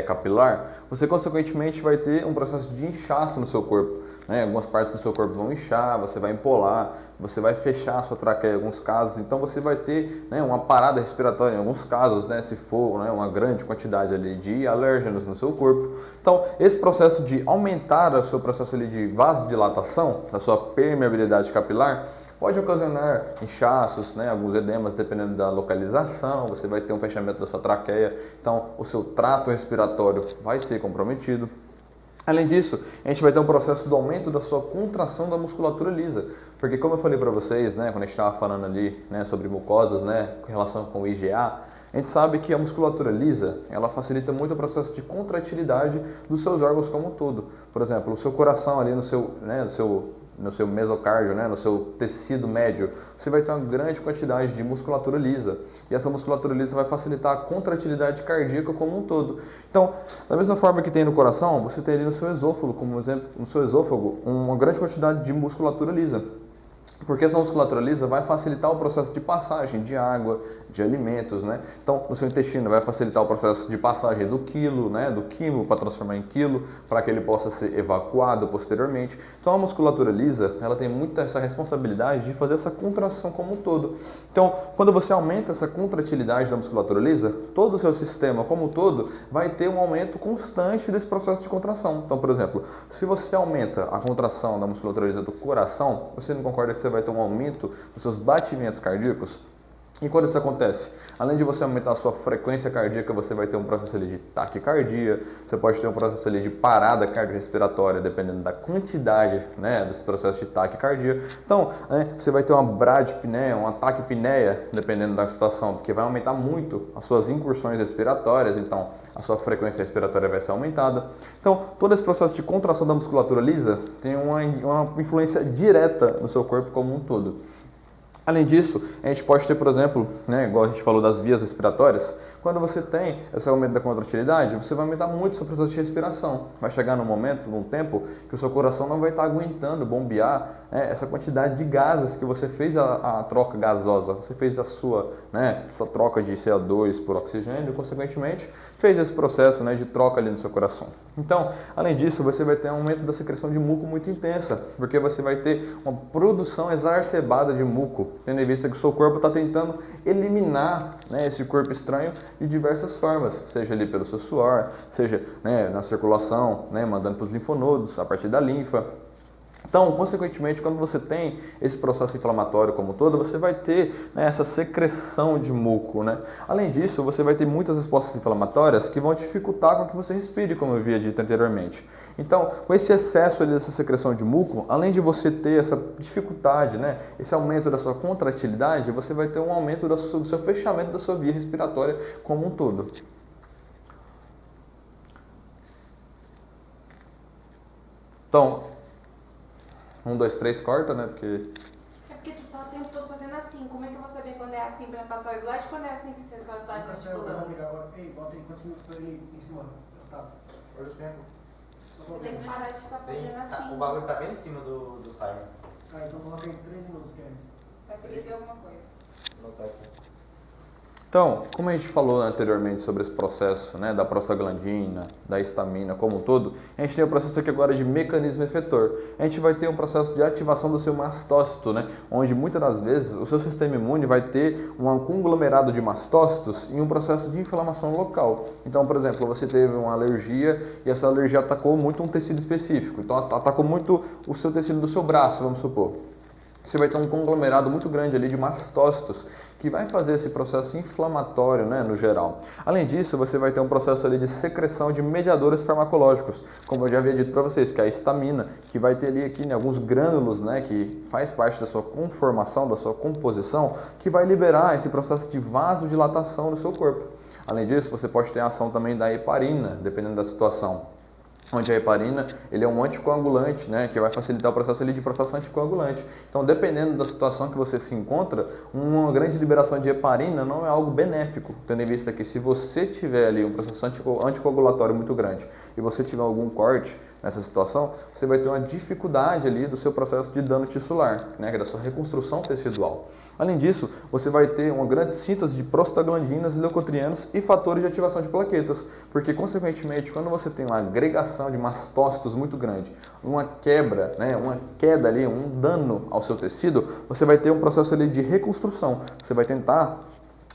capilar, você consequentemente vai ter um processo de inchaço no seu corpo. Algumas partes do seu corpo vão inchar, você vai empolar, você vai fechar a sua traqueia em alguns casos, então você vai ter uma parada respiratória em alguns casos, se for uma grande quantidade ali de alérgenos no seu corpo. Então, esse processo de aumentar o seu processo ali de vasodilatação, da sua permeabilidade capilar, pode ocasionar inchaços, alguns edemas, dependendo da localização, você vai ter um fechamento da sua traqueia, então o seu trato respiratório vai ser comprometido. Além disso, a gente vai ter um processo do aumento da sua contração da musculatura lisa, porque como eu falei para vocês, quando a gente estava falando ali sobre mucosas, com relação com o IgA, a gente sabe que a musculatura lisa, ela facilita muito o processo de contratilidade dos seus órgãos como um todo. Por exemplo, o seu coração ali no seu mesocárdio, no seu tecido médio, você vai ter uma grande quantidade de musculatura lisa. E essa musculatura lisa vai facilitar a contratilidade cardíaca como um todo. Então, da mesma forma que tem no coração, você tem ali no seu esôfago, como exemplo, no seu esôfago, uma grande quantidade de musculatura lisa. Porque essa musculatura lisa vai facilitar o processo de passagem de água, de alimentos, Então, no seu intestino vai facilitar o processo de passagem do quilo, do quimo para transformar em quilo, para que ele possa ser evacuado posteriormente. Então, a musculatura lisa, ela tem muito essa responsabilidade de fazer essa contração como um todo. Então, quando você aumenta essa contratilidade da musculatura lisa, todo o seu sistema como um todo vai ter um aumento constante desse processo de contração. Então, por exemplo, se você aumenta a contração da musculatura lisa do coração, você não concorda que você vai ter um aumento dos seus batimentos cardíacos? E quando isso acontece? Além de você aumentar a sua frequência cardíaca, você vai ter um processo ali de taquicardia, você pode ter um processo ali de parada cardiorrespiratória, dependendo da quantidade desse processo de taquicardia. Então, você vai ter uma bradipneia, uma taquipneia, dependendo da situação, porque vai aumentar muito as suas incursões respiratórias, então a sua frequência respiratória vai ser aumentada. Então, todo esse processo de contração da musculatura lisa tem uma influência direta no seu corpo como um todo. Além disso, a gente pode ter, por exemplo, né, igual a gente falou das vias respiratórias, quando você tem esse aumento da contratilidade, você vai aumentar muito o seu processo de respiração. Vai chegar num momento, num tempo, que o seu coração não vai estar aguentando bombear, né, essa quantidade de gases que você fez a troca gasosa, você fez a sua, né, sua troca de CO2 por oxigênio e, consequentemente, fez esse processo, né, de troca ali no seu coração. Então, além disso, você vai ter um aumento da secreção de muco muito intensa, porque você vai ter uma produção exacerbada de muco, tendo em vista que o seu corpo está tentando eliminar, né, esse corpo estranho de diversas formas, seja ali pelo seu suor, seja, né, na circulação, né, mandando para os linfonodos, a partir da linfa. Então, consequentemente, quando você tem esse processo inflamatório como um todo, você vai ter, né, essa secreção de muco, né? Além disso, você vai ter muitas respostas inflamatórias que vão dificultar com que você respire, como eu havia dito anteriormente. Então, com esse excesso ali dessa secreção de muco, além de você ter essa dificuldade, né, esse aumento da sua contratilidade, você vai ter um aumento do seu fechamento da sua via respiratória como um todo. Então, 1, 2, 3, corta, né? Porque... É porque tu tá o tempo todo fazendo assim. Como é que eu vou saber quando é assim pra passar o slide, quando é assim que você só tá gesticulando? Ei, bota aí quantos minutos pra ele em cima. Tá. Olha o tempo. Você tem que parar de ficar fazendo assim. O bagulho tá bem em cima do timer. Tá, então coloca aí 3 minutos, Kevin. Vai ter que dizer alguma coisa. Não tá aqui. Então, como a gente falou anteriormente sobre esse processo, né, da prostaglandina, da histamina como um todo, a gente tem o processo aqui agora de mecanismo efetor. A gente vai ter um processo de ativação do seu mastócito, né, onde muitas das vezes o seu sistema imune vai ter um conglomerado de mastócitos em um processo de inflamação local. Então, por exemplo, você teve uma alergia e essa alergia atacou muito um tecido específico. Então, atacou muito o seu tecido do seu braço, vamos supor. Você vai ter um conglomerado muito grande ali de mastócitos que vai fazer esse processo inflamatório, né, no geral. Além disso, você vai ter um processo ali de secreção de mediadores farmacológicos, como eu já havia dito para vocês, que é a histamina, que vai ter ali aqui, né, alguns grânulos, né, que faz parte da sua conformação, da sua composição, que vai liberar esse processo de vasodilatação no seu corpo. Além disso, você pode ter a ação também da heparina, dependendo da situação. Onde a heparina, ele é um anticoagulante, né, que vai facilitar o processo ali de processo anticoagulante. Então, dependendo da situação que você se encontra, uma grande liberação de heparina não é algo benéfico, tendo em vista que se você tiver ali um processo anticoagulatório muito grande e você tiver algum corte nessa situação, você vai ter uma dificuldade ali do seu processo de dano tissular, né, da sua reconstrução tecidual. Além disso, você vai ter uma grande síntese de prostaglandinas, leucotrienos e fatores de ativação de plaquetas, porque, consequentemente, quando você tem uma agregação de mastócitos muito grande, uma quebra, né, uma queda ali, um dano ao seu tecido, você vai ter um processo ali de reconstrução. Você vai tentar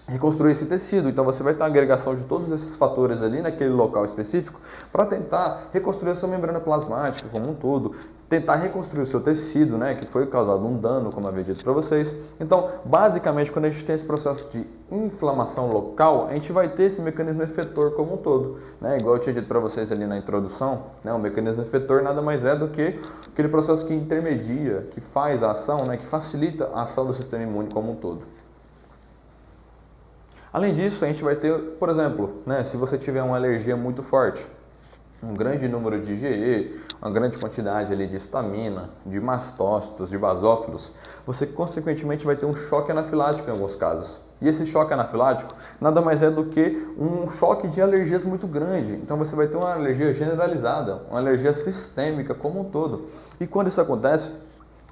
reconstruir esse tecido, então você vai ter uma agregação de todos esses fatores ali naquele local específico para tentar reconstruir a sua membrana plasmática como um todo, tentar reconstruir o seu tecido, né, que foi causado um dano, como eu havia dito para vocês. Então, basicamente, quando a gente tem esse processo de inflamação local, a gente vai ter esse mecanismo efetor como um todo, né, igual eu tinha dito para vocês ali na introdução, né, o mecanismo efetor nada mais é do que aquele processo que intermedia, que faz a ação, né, que facilita a ação do sistema imune como um todo. Além disso, a gente vai ter, por exemplo, né, se você tiver uma alergia muito forte, um grande número de IgE, uma grande quantidade ali de histamina, de mastócitos, de basófilos, você consequentemente vai ter um choque anafilático em alguns casos. E esse choque anafilático nada mais é do que um choque de alergias muito grande. Então você vai ter uma alergia generalizada, uma alergia sistêmica como um todo. E quando isso acontece,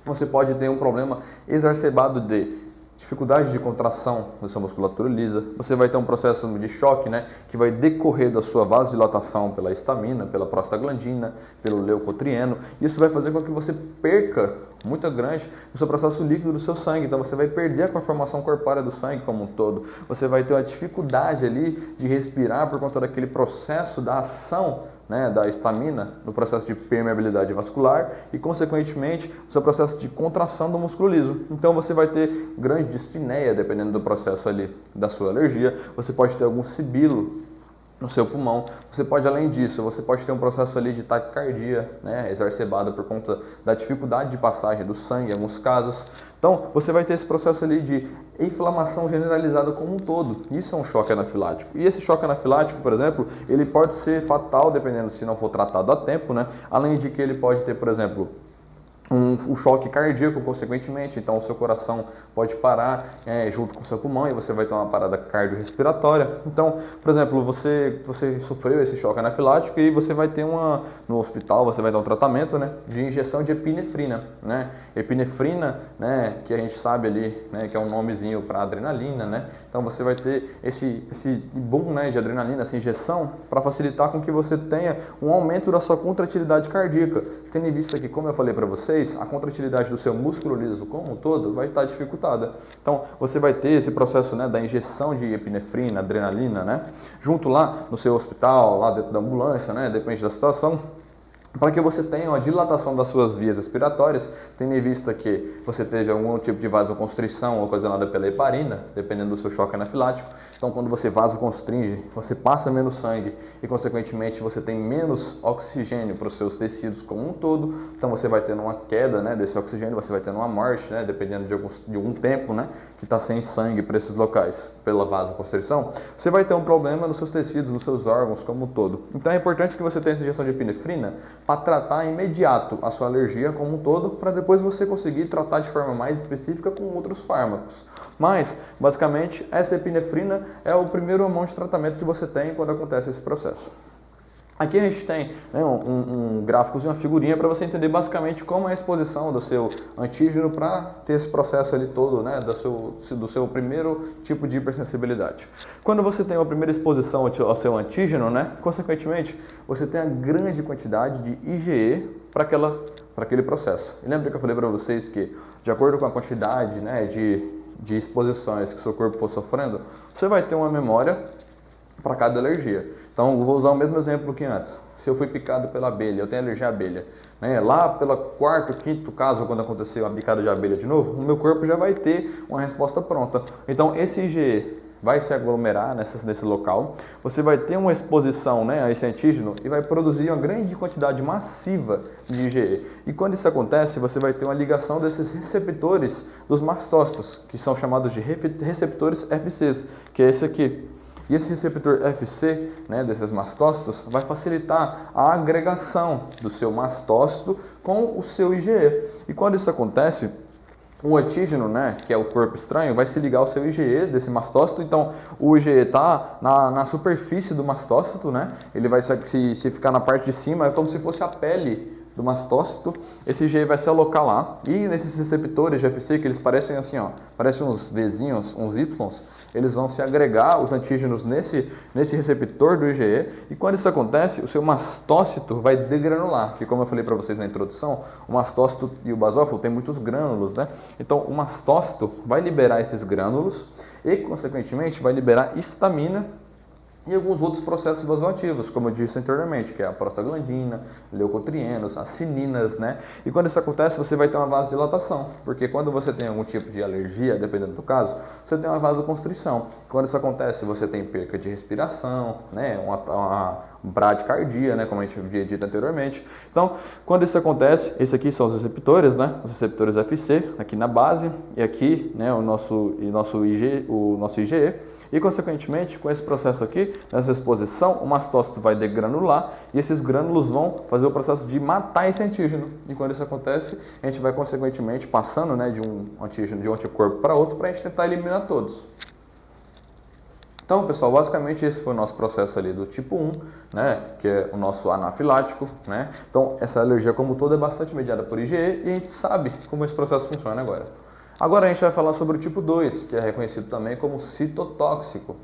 você pode ter um problema exacerbado de dificuldade de contração da sua musculatura lisa, você vai ter um processo de choque, né, que vai decorrer da sua vasodilatação pela histamina, pela prostaglandina, pelo leucotrieno. Isso vai fazer com que você perca muito grande o seu processo líquido do seu sangue, então você vai perder a conformação corpórea do sangue como um todo. Você vai ter uma dificuldade ali de respirar por conta daquele processo da ação, né, da histamina no processo de permeabilidade vascular e, consequentemente, o seu processo de contração do músculo liso. Então, você vai ter grande dispneia, dependendo do processo ali da sua alergia. Você pode ter algum sibilo no seu pulmão. Você pode, além disso, você pode ter um processo ali de taquicardia, né, exacerbado por conta da dificuldade de passagem do sangue em alguns casos. Então, você vai ter esse processo ali de inflamação generalizada como um todo. Isso é um choque anafilático. E esse choque anafilático, por exemplo, ele pode ser fatal, dependendo se não for tratado a tempo, né? Além de que ele pode ter, por exemplo, um choque cardíaco, consequentemente, então o seu coração pode parar junto com o seu pulmão e você vai ter uma parada cardiorrespiratória. Então, por exemplo, você sofreu esse choque anafilático e você vai ter no hospital, você vai ter um tratamento, né, de injeção de epinefrina, né? Epinefrina, né, que a gente sabe ali, né, que é um nomezinho para adrenalina, né? Então você vai ter esse boom, né, de adrenalina, essa injeção, para facilitar com que você tenha um aumento da sua contratilidade cardíaca. Tendo em vista que, como eu falei para vocês, a contratilidade do seu músculo liso como um todo vai estar dificultada. Então você vai ter esse processo, né, da injeção de epinefrina, adrenalina, né, junto lá no seu hospital, lá dentro da ambulância, né, depende da situação, para que você tenha uma dilatação das suas vias respiratórias, tendo em vista que você teve algum tipo de vasoconstrição ocasionada pela heparina, dependendo do seu choque anafilático. Então, quando você vasoconstringe, você passa menos sangue e, consequentemente, você tem menos oxigênio para os seus tecidos como um todo. Então, você vai tendo uma queda, né, desse oxigênio, você vai tendo uma morte, né, dependendo de algum tempo, né, que está sem sangue para esses locais, pela vasoconstrição. Você vai ter um problema nos seus tecidos, nos seus órgãos como um todo. Então, é importante que você tenha essa injeção de epinefrina para tratar imediato a sua alergia como um todo, para depois você conseguir tratar de forma mais específica com outros fármacos. Mas, basicamente, essa epinefrina é o primeiro mão de tratamento que você tem quando acontece esse processo. Aqui a gente tem, né, um gráfico e uma figurinha para você entender basicamente como é a exposição do seu antígeno para ter esse processo ali todo, né, do seu primeiro tipo de hipersensibilidade. Quando você tem uma primeira exposição ao seu antígeno, né, consequentemente, você tem a grande quantidade de IgE para aquele processo. E lembra que eu falei para vocês que, de acordo com a quantidade, né, de exposições que o seu corpo for sofrendo, você vai ter uma memória para cada alergia. Então, eu vou usar o mesmo exemplo que antes. Se eu fui picado pela abelha, eu tenho alergia à abelha, né? Lá pelo quarto, quinto caso, quando aconteceu a picada de abelha de novo, o meu corpo já vai ter uma resposta pronta. Então, esse IgE vai se aglomerar nesse local, você vai ter uma exposição, né, a esse antígeno e vai produzir uma grande quantidade massiva de IgE. E quando isso acontece, você vai ter uma ligação desses receptores dos mastócitos, que são chamados de receptores FCs, que é esse aqui. E esse receptor FC, né, desses mastócitos, vai facilitar a agregação do seu mastócito com o seu IgE. E quando isso acontece, o antígeno, né, que é o corpo estranho, vai se ligar ao seu IgE desse mastócito. Então, o IgE está na superfície do mastócito, né? Ele vai se ficar na parte de cima, é como se fosse a pele do mastócito. Esse IgE vai se alocar lá. E nesses receptores de FC, que eles parecem assim, ó, parecem uns Vzinhos, uns Ys, eles vão se agregar, os antígenos, nesse receptor do IgE, e quando isso acontece, o seu mastócito vai degranular, que como eu falei para vocês na introdução, o mastócito e o basófilo tem muitos grânulos, né? Então, o mastócito vai liberar esses grânulos e, consequentemente, vai liberar histamina e alguns outros processos vasoativos, como eu disse anteriormente, que é a prostaglandina, leucotrienos, as cininas, né? E quando isso acontece, você vai ter uma vasodilatação, porque quando você tem algum tipo de alergia, dependendo do caso, você tem uma vasoconstrição. Quando isso acontece, você tem perca de respiração, né? Uma bradicardia, né? Como a gente havia dito anteriormente. Então, quando isso acontece, esses aqui são os receptores, né? Os receptores FC, aqui na base, e aqui, né, o nosso IgE. E, consequentemente, com esse processo aqui, nessa exposição, o mastócito vai degranular e esses grânulos vão fazer o processo de matar esse antígeno. E quando isso acontece, a gente vai, consequentemente, passando, né, de um antígeno, de um anticorpo para outro, para a gente tentar eliminar todos. Então, pessoal, basicamente esse foi o nosso processo ali do tipo 1, né, que é o nosso anafilático, né? Então, essa alergia como um todo é bastante mediada por IgE e a gente sabe como esse processo funciona agora. Agora a gente vai falar sobre o tipo 2, que é reconhecido também como citotóxico.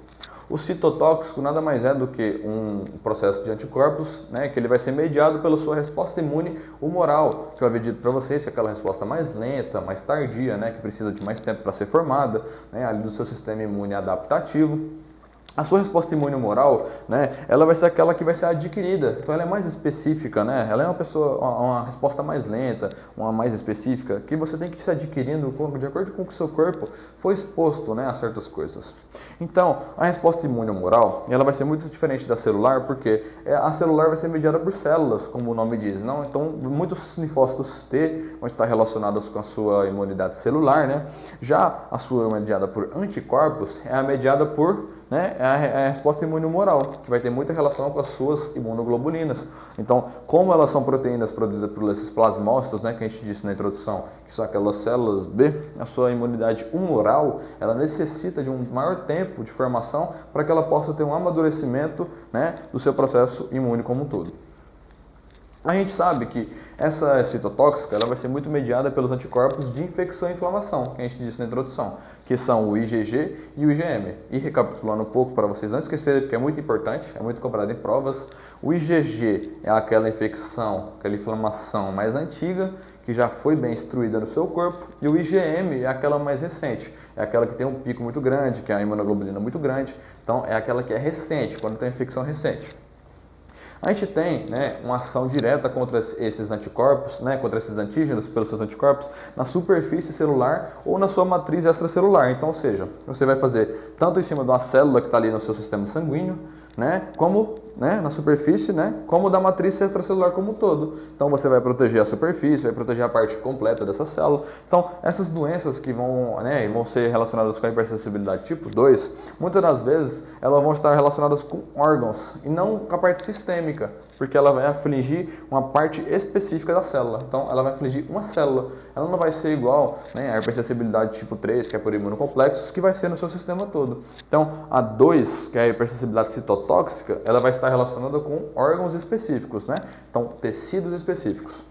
O citotóxico nada mais é do que um processo de anticorpos, né, que ele vai ser mediado pela sua resposta imune humoral, que eu havia dito para vocês, que é aquela resposta mais lenta, mais tardia, né, que precisa de mais tempo para ser formada, né, ali do seu sistema imune adaptativo. A sua resposta imune humoral, né, ela vai ser aquela que vai ser adquirida, então ela é mais específica, né, ela é uma resposta mais lenta, uma mais específica, que você tem que ir adquirindo de acordo com o que o seu corpo foi exposto, né, a certas coisas. Então, a resposta imune humoral, ela vai ser muito diferente da celular, porque a celular vai ser mediada por células, como o nome diz, não? Então, muitos linfócitos T vão estar relacionados com a sua imunidade celular, né? Já a sua mediada por anticorpos é a mediada por, né, é a resposta imune humoral, que vai ter muita relação com as suas imunoglobulinas. Então, como elas são proteínas produzidas por esses plasmócitos, né, que a gente disse na introdução, que são aquelas células B, a sua imunidade humoral, ela necessita de um maior tempo de formação para que ela possa ter um amadurecimento, né, do seu processo imune como um todo. A gente sabe que essa citotóxica ela vai ser muito mediada pelos anticorpos de infecção e inflamação, que a gente disse na introdução, que são o IgG e o IgM. E recapitulando um pouco para vocês não esquecerem, porque é muito importante, é muito cobrado em provas, o IgG é aquela infecção, aquela inflamação mais antiga, que já foi bem instruída no seu corpo, e o IgM é aquela mais recente, é aquela que tem um pico muito grande, que é a imunoglobulina muito grande, então é aquela que é recente, quando tem infecção recente. A gente tem, né, uma ação direta contra esses anticorpos, né, contra esses antígenos pelos seus anticorpos na superfície celular ou na sua matriz extracelular. Então, ou seja, você vai fazer tanto em cima de uma célula que está ali no seu sistema sanguíneo, né, como, né, na superfície, né, como da matriz extracelular como um todo. Então você vai proteger a superfície, vai proteger a parte completa dessa célula. Então essas doenças que vão ser relacionadas com a hipersensibilidade tipo 2, muitas das vezes elas vão estar relacionadas com órgãos e não com a parte sistêmica, porque ela vai afligir uma parte específica da célula. Então ela vai afligir uma célula, ela não vai ser igual, né, a hipersensibilidade tipo 3, que é por imunocomplexos, que vai ser no seu sistema todo. Então a 2, que é a hipersensibilidade citotóxica, ela vai estar relacionada com órgãos específicos, né? Então tecidos específicos.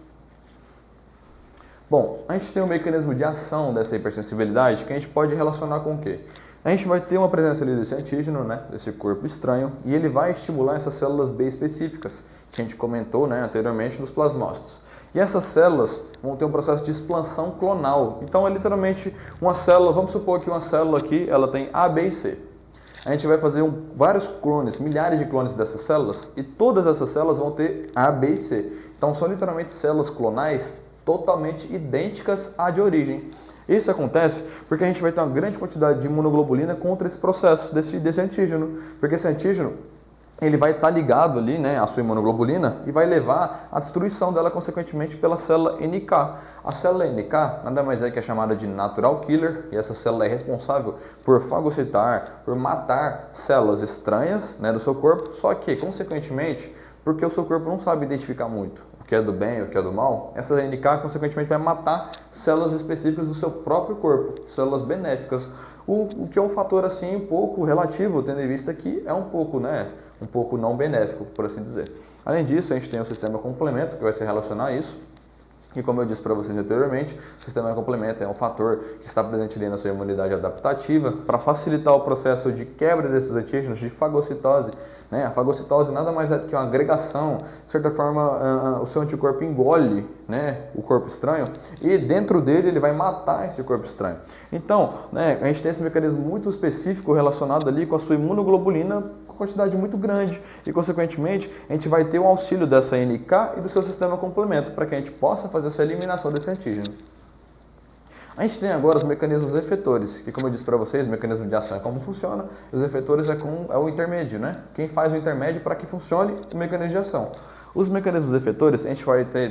Bom, a gente tem um mecanismo de ação dessa hipersensibilidade que a gente pode relacionar com o quê? A gente vai ter uma presença ali desse antígeno, né, desse corpo estranho, e ele vai estimular essas células B específicas, que a gente comentou, né, anteriormente nos plasmócitos. E essas células vão ter um processo de expansão clonal. Então é literalmente uma célula, vamos supor que uma célula aqui, ela tem A, B e C. A gente vai fazer vários clones, milhares de clones dessas células, e todas essas células vão ter A, B e C. Então são literalmente células clonais totalmente idênticas à de origem. Isso acontece porque a gente vai ter uma grande quantidade de imunoglobulina contra esse processo, desse antígeno. Porque esse antígeno, ele vai estar ligado ali, né, à sua imunoglobulina e vai levar à destruição dela, consequentemente, pela célula NK. A célula NK nada mais é que é chamada de natural killer, e essa célula é responsável por fagocitar, por matar células estranhas, né, do seu corpo, só que, consequentemente, porque o seu corpo não sabe identificar muito o que é do bem e o que é do mal, essa NK, consequentemente, vai matar células específicas do seu próprio corpo, células benéficas, o que é um fator, assim, um pouco relativo, tendo em vista que é um pouco não benéfico, por assim dizer. Além disso, a gente tem o sistema complemento, que vai se relacionar a isso. E como eu disse para vocês anteriormente, o sistema complemento é um fator que está presente ali na sua imunidade adaptativa para facilitar o processo de quebra desses antígenos, de fagocitose. Né? A fagocitose nada mais é que uma agregação, de certa forma, o seu anticorpo engole, né, o corpo estranho e dentro dele ele vai matar esse corpo estranho. Então, né, a gente tem esse mecanismo muito específico relacionado ali com a sua imunoglobulina com quantidade muito grande e, consequentemente, a gente vai ter o auxílio dessa NK e do seu sistema complemento para que a gente possa fazer essa eliminação desse antígeno. A gente tem agora os mecanismos efetores, que, como eu disse para vocês, o mecanismo de ação é como funciona, e os efetores é o intermédio, né? Quem faz o intermédio para que funcione o mecanismo de ação. Os mecanismos efetores a gente vai ter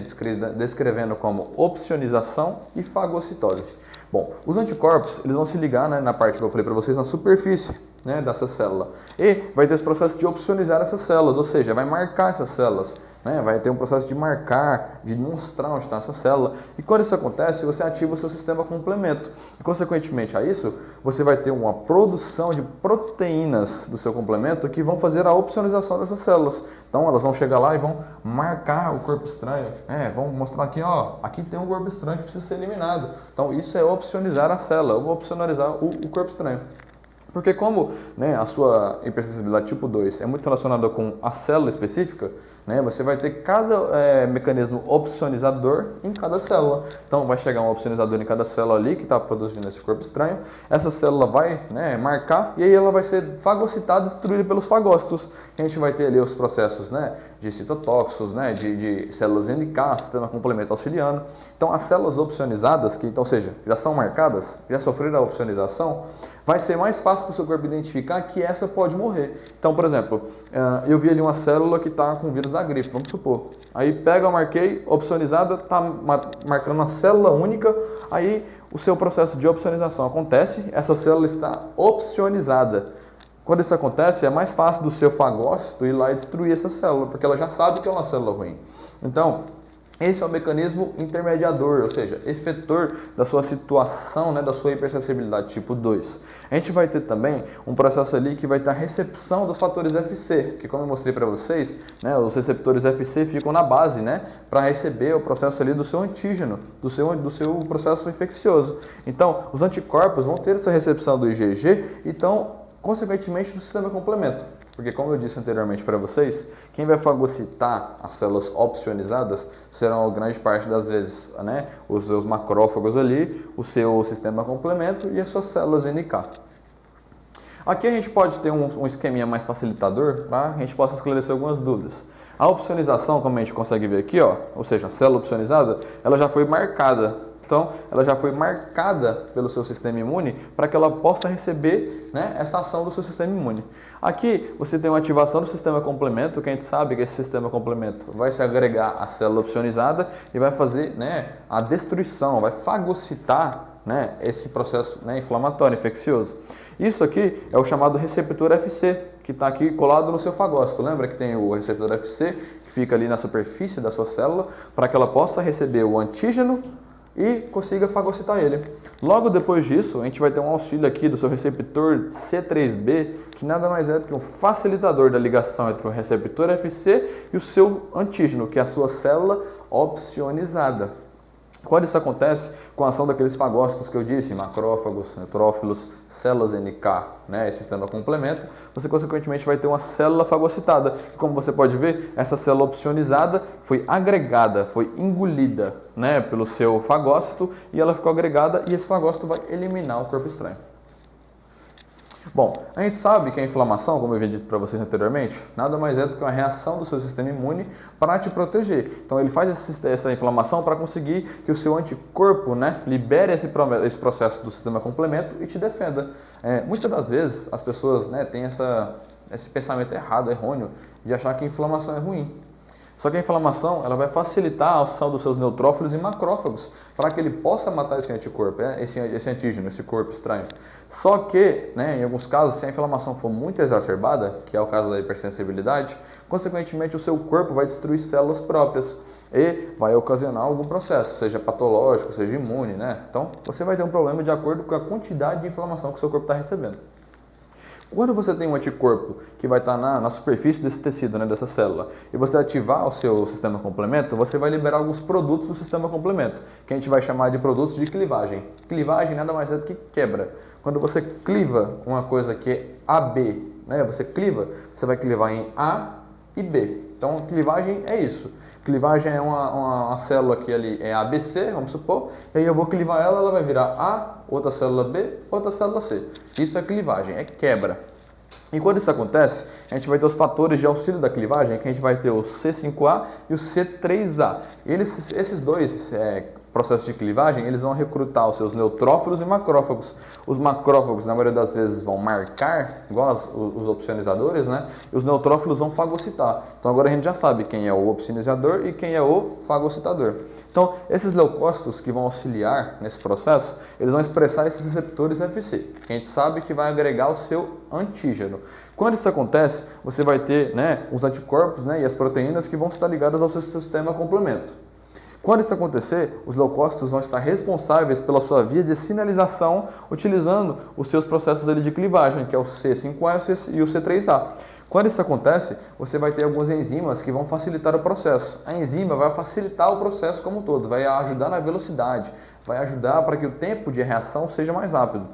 descrevendo como opsonização e fagocitose. Bom, os anticorpos eles vão se ligar, né, na parte que eu falei para vocês, na superfície, né, dessa célula. E vai ter esse processo de opsonizar essas células, ou seja, vai marcar essas células. Né? Vai ter um processo de marcar, de mostrar onde está essa célula. E quando isso acontece, você ativa o seu sistema complemento. E, consequentemente a isso, você vai ter uma produção de proteínas do seu complemento que vão fazer a opsonização dessas células. Então, elas vão chegar lá e vão marcar o corpo estranho. Vão mostrar aqui, ó, aqui tem um corpo estranho que precisa ser eliminado. Então, isso é opsonizar a célula, ou opsonalizar o corpo estranho. Porque como, né, a sua hipersensibilidade tipo 2 é muito relacionada com a célula específica, né, você vai ter cada mecanismo opsonizador em cada célula. Então vai chegar um opsonizador em cada célula ali que está produzindo esse corpo estranho. Essa célula vai, né, marcar e aí ela vai ser fagocitada e destruída pelos fagócitos. A gente vai ter ali os processos, né, de citotóxicos, né, de células NK, sistema complemento auxiliando. Então as células opsonizadas, que, ou seja, já são marcadas, já sofreram a opsonização, vai ser mais fácil para o seu corpo identificar que essa pode morrer. Então, por exemplo, eu vi ali uma célula que está com vírus da gripe, vamos supor. Aí pega, marquei, opsonizada, está marcando uma célula única, aí o seu processo de opsonização acontece, essa célula está opsonizada. Quando isso acontece, é mais fácil do seu fagócito ir lá e destruir essa célula, porque ela já sabe que é uma célula ruim. Então, esse é o mecanismo intermediador, ou seja, efetor da sua situação, né, da sua hipersensibilidade tipo 2. A gente vai ter também um processo ali que vai ter a recepção dos fatores FC, que como eu mostrei para vocês, né, os receptores FC ficam na base, né, para receber o processo ali do seu antígeno, do seu processo infeccioso. Então, os anticorpos vão ter essa recepção do IgG, então, consequentemente, do sistema complemento. Porque, como eu disse anteriormente para vocês, quem vai fagocitar as células opsonizadas serão, a grande parte das vezes, né, os seus macrófagos ali, o seu sistema complemento e as suas células NK. Aqui a gente pode ter um esqueminha mais facilitador, para a gente possa esclarecer algumas dúvidas. A opsonização, como a gente consegue ver aqui, ó, ou seja, a célula opsonizada, ela já foi marcada. Então, ela já foi marcada pelo seu sistema imune para que ela possa receber, né, essa ação do seu sistema imune. Aqui, você tem uma ativação do sistema complemento, que a gente sabe que esse sistema complemento vai se agregar à célula opsonizada e vai fazer, né, a destruição, vai fagocitar, né, esse processo, né, inflamatório, infeccioso. Isso aqui é o chamado receptor FC, que está aqui colado no seu fagócito. Lembra que tem o receptor FC, que fica ali na superfície da sua célula, para que ela possa receber o antígeno e consiga fagocitar ele. Logo depois disso, a gente vai ter um auxílio aqui do seu receptor C3b, que nada mais é do que um facilitador da ligação entre o receptor FC e o seu antígeno, que é a sua célula opsonizada. Quando isso acontece com a ação daqueles fagócitos que eu disse, macrófagos, neutrófilos, células NK, né, esse sistema complemento, você consequentemente vai ter uma célula fagocitada. E como você pode ver, essa célula opsonizada foi agregada, foi engolida, né, pelo seu fagócito e ela ficou agregada e esse fagócito vai eliminar o corpo estranho. Bom, a gente sabe que a inflamação, como eu havia dito para vocês anteriormente, nada mais é do que uma reação do seu sistema imune para te proteger. Então ele faz essa inflamação para conseguir que o seu anticorpo, né, libere esse processo do sistema complemento e te defenda. Muitas das vezes as pessoas, né, têm esse pensamento errado, errôneo, de achar que a inflamação é ruim. Só que a inflamação ela vai facilitar a ação dos seus neutrófilos e macrófagos para que ele possa matar esse anticorpo, esse antígeno, esse corpo estranho. Só que, né, em alguns casos, se a inflamação for muito exacerbada, que é o caso da hipersensibilidade, consequentemente o seu corpo vai destruir células próprias e vai ocasionar algum processo, seja patológico, seja imune, né? Então, você vai ter um problema de acordo com a quantidade de inflamação que o seu corpo está recebendo. Quando você tem um anticorpo que vai estar na superfície desse tecido, né, dessa célula, e você ativar o seu sistema complemento, você vai liberar alguns produtos do sistema complemento, que a gente vai chamar de produtos de clivagem. Clivagem nada mais é do que quebra. Quando você cliva uma coisa que é AB, né, você vai clivar em A e B. Então, clivagem é isso. Clivagem é uma célula que ali é ABC, vamos supor, e aí eu vou clivar ela, ela vai virar A, outra célula B, outra célula C. Isso é clivagem, é quebra. E quando isso acontece, a gente vai ter os fatores de auxílio da clivagem, que a gente vai ter o C5A e o C3A. Esses dois processos de clivagem, eles vão recrutar os seus neutrófilos e macrófagos. Os macrófagos, na maioria das vezes, vão marcar, igual os opsonizadores, né? E os neutrófilos vão fagocitar. Então agora a gente já sabe quem é o opsonizador e quem é o fagocitador. Então, esses leucócitos que vão auxiliar nesse processo, eles vão expressar esses receptores FC, que a gente sabe que vai agregar o seu antígeno. Quando isso acontece, você vai ter, né, os anticorpos, né, e as proteínas que vão estar ligadas ao seu sistema complemento. Quando isso acontecer, os leucócitos vão estar responsáveis pela sua via de sinalização, utilizando os seus processos ali de clivagem, que é o C5A e o C3A. Quando isso acontece, você vai ter algumas enzimas que vão facilitar o processo. A enzima vai facilitar o processo como um todo, vai ajudar na velocidade, vai ajudar para que o tempo de reação seja mais rápido.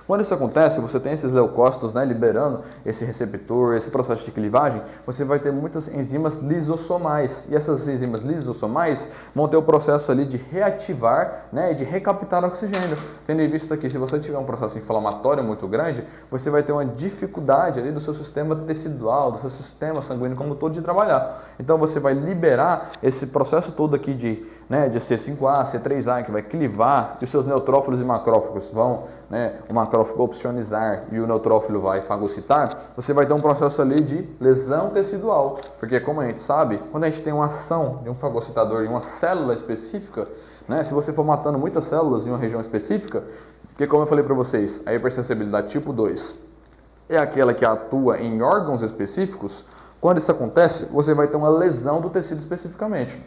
Quando isso acontece, você tem esses leucócitos, né, liberando esse receptor, esse processo de clivagem, você vai ter muitas enzimas lisossomais. E essas enzimas lisossomais vão ter o processo ali de reativar, né, e de recaptar oxigênio. Tendo em vista aqui, se você tiver um processo inflamatório muito grande, você vai ter uma dificuldade ali do seu sistema tecidual, do seu sistema sanguíneo como um todo de trabalhar. Então você vai liberar esse processo todo aqui de C5A, C3A, que vai clivar, e os seus neutrófilos e macrófagos vão, né, o macrófago opsonizar e o neutrófilo vai fagocitar, você vai ter um processo ali de lesão tecidual. Porque, como a gente sabe, quando a gente tem uma ação de um fagocitador em uma célula específica, né, se você for matando muitas células em uma região específica, porque como eu falei para vocês, a hipersensibilidade tipo 2 é aquela que atua em órgãos específicos, quando isso acontece, você vai ter uma lesão do tecido especificamente.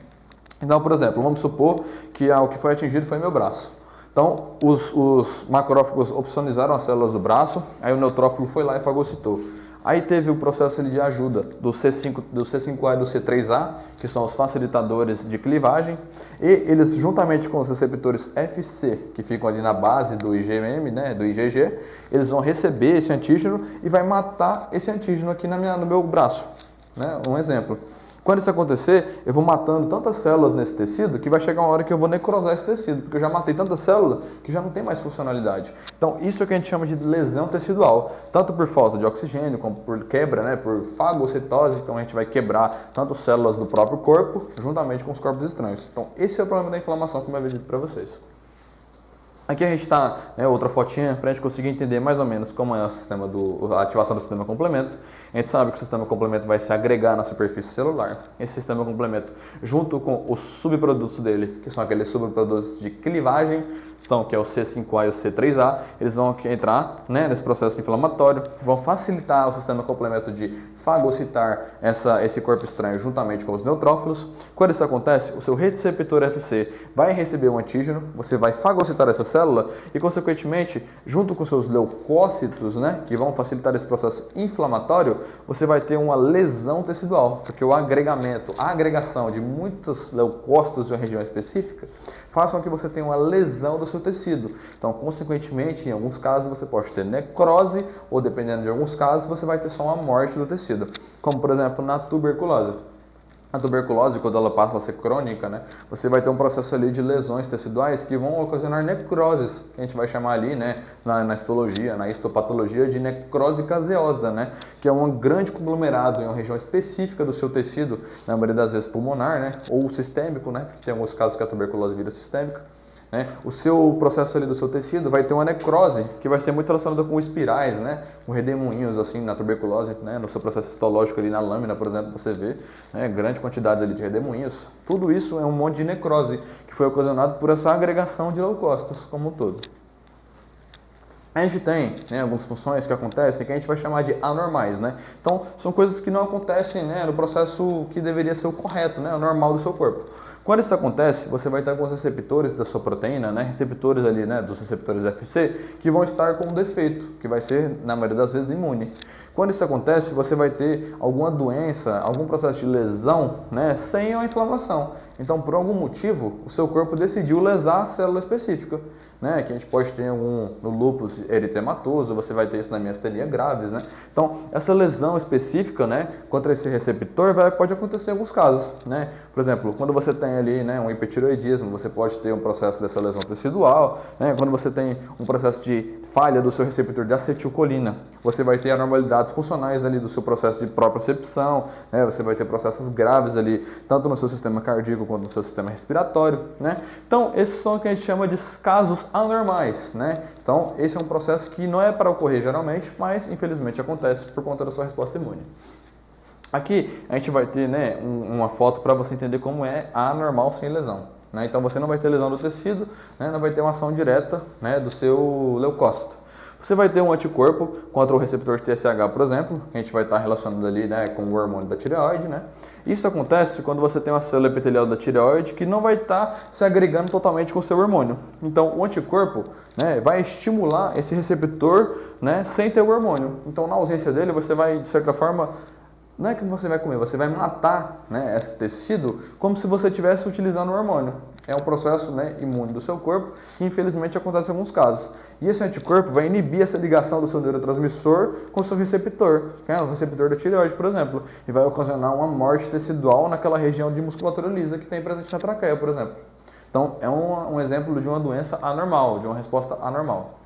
Então, por exemplo, vamos supor que o que foi atingido foi meu braço. Então, os macrófagos opsonizaram as células do braço, aí o neutrófilo foi lá e fagocitou. Aí teve o processo ali de ajuda do C5A e do C3A, que são os facilitadores de clivagem, e eles, juntamente com os receptores FC, que ficam ali na base do IgM, né, do IgG, eles vão receber esse antígeno e vai matar esse antígeno aqui no meu braço. Né? Um exemplo. Quando isso acontecer, eu vou matando tantas células nesse tecido que vai chegar uma hora que eu vou necrosar esse tecido, porque eu já matei tanta célula que já não tem mais funcionalidade. Então, isso é o que a gente chama de lesão tecidual, tanto por falta de oxigênio, como por quebra, né, por fagocitose. Então, a gente vai quebrar tanto células do próprio corpo, juntamente com os corpos estranhos. Então, esse é o problema da inflamação, como eu havia dito para vocês. Aqui a gente está, outra fotinha, para a gente conseguir entender mais ou menos como é a ativação do sistema complemento. A gente sabe que o sistema complemento vai se agregar na superfície celular. Esse sistema complemento, junto com os subprodutos dele, que são aqueles subprodutos de clivagem, então, que é o C5A e o C3A, eles vão entrar, né, nesse processo inflamatório, vão facilitar o sistema complemento de fagocitar esse corpo estranho juntamente com os neutrófilos. Quando isso acontece, o seu receptor FC vai receber um antígeno, você vai fagocitar essa célula e, consequentemente, junto com seus leucócitos, né, que vão facilitar esse processo inflamatório, você vai ter uma lesão tecidual, porque a agregação de muitos leucócitos de uma região específica faz com que você tenha uma lesão do seu tecido. Então, consequentemente, em alguns casos você pode ter necrose ou, dependendo de alguns casos, você vai ter só uma morte do tecido, como por exemplo na tuberculose. A tuberculose, quando ela passa a ser crônica, né, você vai ter um processo ali de lesões teciduais que vão ocasionar necroses, que a gente vai chamar ali, né, na histologia, na histopatologia, de necrose caseosa, né, que é um grande conglomerado em uma região específica do seu tecido, na maioria das vezes pulmonar, né, ou sistêmico, né, porque tem alguns casos que a tuberculose vira sistêmica. Né? O seu processo ali do seu tecido vai ter uma necrose, que vai ser muito relacionada com espirais, né? Com redemoinhos assim na tuberculose, né? No seu processo histológico ali na lâmina, por exemplo, você vê, né, grande quantidade ali de redemoinhos. Tudo isso é um monte de necrose que foi ocasionado por essa agregação de leucócitos como um todo. A gente tem, né, algumas funções que acontecem que a gente vai chamar de anormais, né? Então, são coisas que não acontecem, né, no processo que deveria ser o correto, né, o normal do seu corpo. Quando isso acontece, você vai ter alguns receptores da sua proteína, né, receptores ali, né, dos receptores FC, que vão estar com um defeito, que vai ser, na maioria das vezes, imune. Quando isso acontece, você vai ter alguma doença, algum processo de lesão, né, sem a inflamação. Então, por algum motivo, o seu corpo decidiu lesar a célula específica, né, que a gente pode ter no lúpus eritematoso, você vai ter isso na miastenia graves, né. Então, essa lesão específica, né, contra esse receptor pode acontecer em alguns casos, né. Por exemplo, quando você tem ali, né, um hipertireoidismo, você pode ter um processo dessa lesão tecidual, né. Quando você tem um processo de falha do seu receptor de acetilcolina, você vai ter anormalidades funcionais ali do seu processo de propriocepção, né, você vai ter processos graves ali, tanto no seu sistema cardíaco quanto no seu sistema respiratório, né. Então, esses são o que a gente chama de casos anormais, né? Então, esse é um processo que não é para ocorrer geralmente, mas infelizmente acontece por conta da sua resposta imune. Aqui a gente vai ter, né, uma foto para você entender como é anormal sem lesão, né? Então, você não vai ter lesão do tecido, né? Não vai ter uma ação direta, né, do seu leucócito. Você vai ter um anticorpo contra o receptor de TSH, por exemplo, que a gente vai estar relacionando ali, né, com o hormônio da tireoide, né? Isso acontece quando você tem uma célula epitelial da tireoide que não vai estar se agregando totalmente com o seu hormônio. Então, o anticorpo, né, vai estimular esse receptor, né, sem ter o hormônio. Então, na ausência dele, você vai, de certa forma, não é que você vai comer, você vai matar, né, esse tecido como se você estivesse utilizando o hormônio. É um processo, né, imune do seu corpo que infelizmente acontece em alguns casos. E esse anticorpo vai inibir essa ligação do seu neurotransmissor com o seu receptor, que é o receptor da tireoide, por exemplo, e vai ocasionar uma morte tecidual naquela região de musculatura lisa que tem presente na traqueia, por exemplo. Então, é um exemplo de uma doença anormal, de uma resposta anormal.